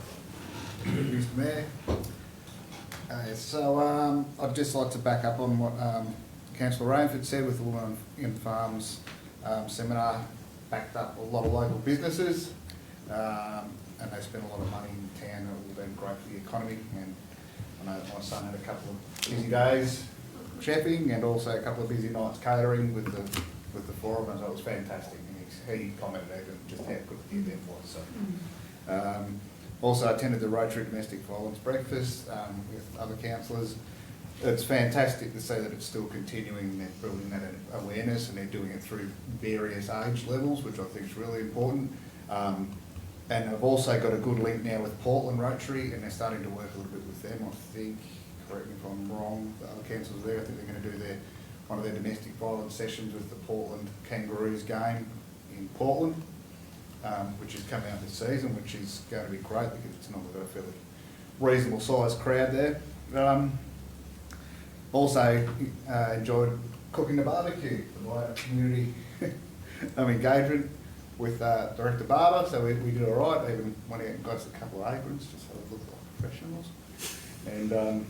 Mr Mayor. I'd just like to back up on what Councillor Rainford said with the Women in Farms seminar. Backed up a lot of local businesses and they spent a lot of money in town. It would have been great for the economy, and I know my son had a couple of busy days chefing and also a couple of busy nights catering with the forum, and so it was fantastic. And he commented even just how good the event was. So. Also attended the Rotary Domestic Violence Breakfast with other councillors. It's fantastic to see that it's still continuing. They're building that awareness and they're doing it through various age levels, which I think is really important. And I've also got a good link now with Portland Rotary, and they're starting to work a little bit with them. I think, correct me if I'm wrong, the other councillors there, I think they're going to do one of their domestic violence sessions with the Portland Kangaroos game in Portland. Which is coming out this season, which is going to be great because it's not got a fairly reasonable sized crowd there. Also enjoyed cooking the barbecue, the wider community engagement with Director Barber, so we did all right. Even went out and got us a couple of aprons just so it looked like professionals. And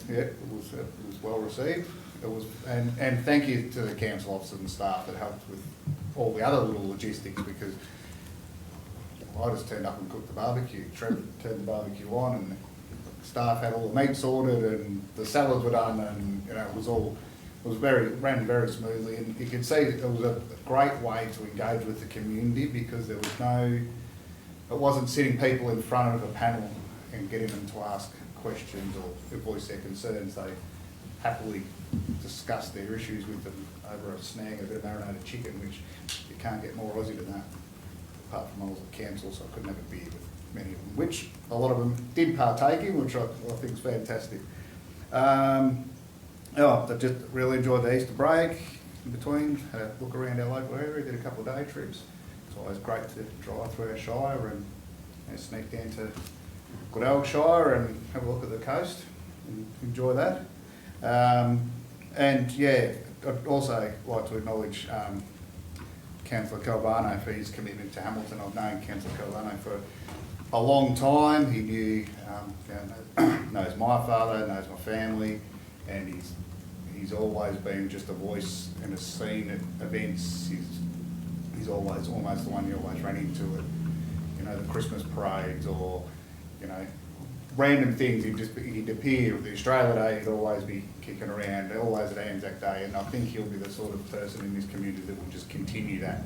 yeah, it was well received. It was, and thank you to the council officers and staff that helped with all the other little logistics, because I just turned up and cooked the barbecue. Trevor turned the barbecue on, and the staff had all the meats ordered, and the salads were done, and ran very smoothly. And you can see it was a great way to engage with the community, because there was it wasn't sitting people in front of a panel and getting them to ask questions or voice their concerns. They happily discussed their issues with them over a snag, a bit of marinated chicken, which you can't get more Aussie than that. Apart from I was at council, so I couldn't have a beer with many of them, which a lot of them did partake in, which I think is fantastic. I just really enjoyed the Easter break in between, had a look around our local area, did a couple of day trips. It's always great to drive through our Shire and sneak down to good old Shire and have a look at the coast and enjoy that. And yeah, I'd also like to acknowledge Councillor Calvano for his commitment to Hamilton. I've known Councillor Calvano for a long time. He knows my father, knows my family, and he's always been just a voice and a scene at events. He's always almost the one you always ran into at, the Christmas parades, or, random things, he'd appear at the Australia Day, he'd always be kicking around, always at Anzac Day, and I think he'll be the sort of person in this community that will just continue that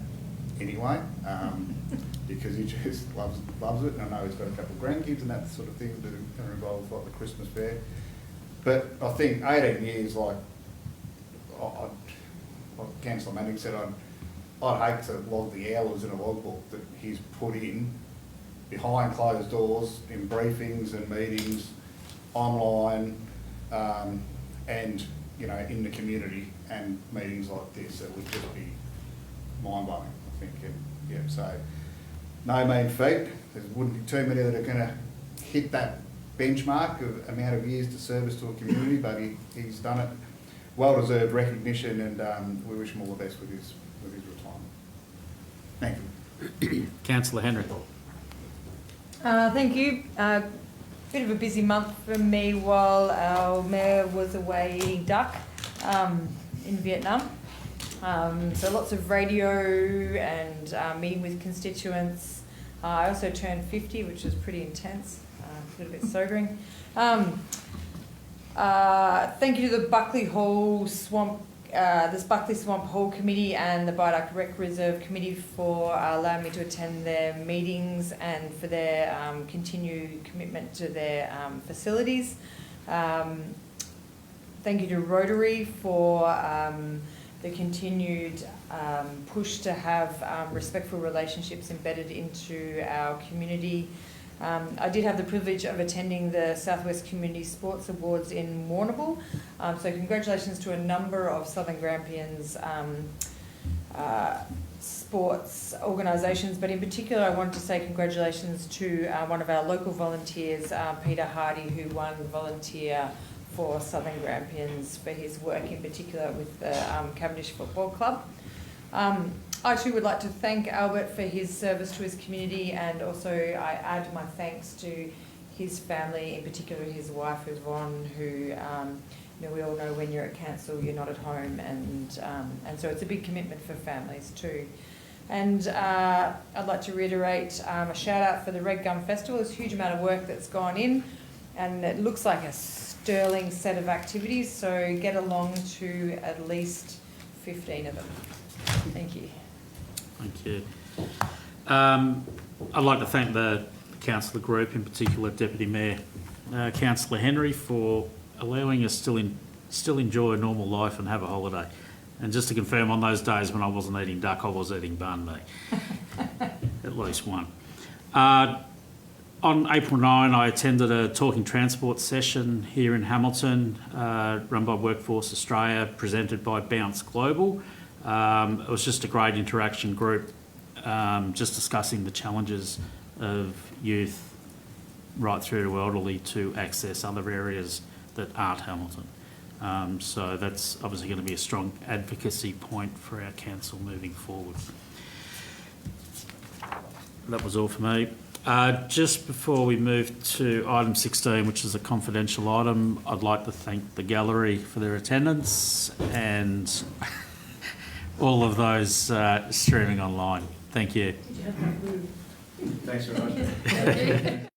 anyway, because he just loves it, and I know he's got a couple of grandkids and that sort of thing that are involved, like the Christmas fair. But I think 18 years, like Councillor Manning said, I'd hate to log the hours in a logbook that he's put in behind closed doors, in briefings and meetings, online, and, you know, in the community, and meetings like this. It would just be mind-blowing, I think. And, yeah, so no mean feat. There wouldn't be too many that are going to hit that benchmark of amount of years to service to a community, but he's done it. Well-deserved recognition, and we wish him all the best with his retirement. Thank you. Councillor Henry. Thank you. Bit of a busy month for me while our mayor was away eating duck in Vietnam. So lots of radio and meeting with constituents. I also turned 50, which was pretty intense, a little bit sobering. Thank you to the Buckley Swamp Hall Committee and the Viaduct Rec Reserve Committee for allowing me to attend their meetings and for their continued commitment to their facilities. Thank you to Rotary for the continued push to have respectful relationships embedded into our community. I did have the privilege of attending the Southwest Community Sports Awards in Warrnambool. So congratulations to a number of Southern Grampians sports organisations, but in particular I wanted to say congratulations to one of our local volunteers, Peter Hardy, who won Volunteer for Southern Grampians for his work in particular with the Cavendish Football Club. I too would like to thank Albert for his service to his community, and also I add my thanks to his family, in particular his wife Yvonne, who you know, we all know when you're at council you're not at home, and so it's a big commitment for families too. And I'd like to reiterate a shout out for the Red Gum Festival. There's a huge amount of work that's gone in, and it looks like a sterling set of activities, so get along to at least 15 of them. Thank you. Thank you. I'd like to thank the councillor group, in particular Deputy Mayor Councillor Henry, for allowing us still enjoy a normal life and have a holiday. And just to confirm, on those days when I wasn't eating duck, I was eating banh mi. At least one. On April 9, I attended a Talking Transport session here in Hamilton, run by Workforce Australia, presented by Bounce Global. It was just a great interaction group, just discussing the challenges of youth right through to elderly to access other areas that aren't Hamilton. So that's obviously going to be a strong advocacy point for our council moving forward. That was all for me. Just before we move to item 16, which is a confidential item, I'd like to thank the gallery for their attendance and all of those streaming online. Thank you. Thanks very much.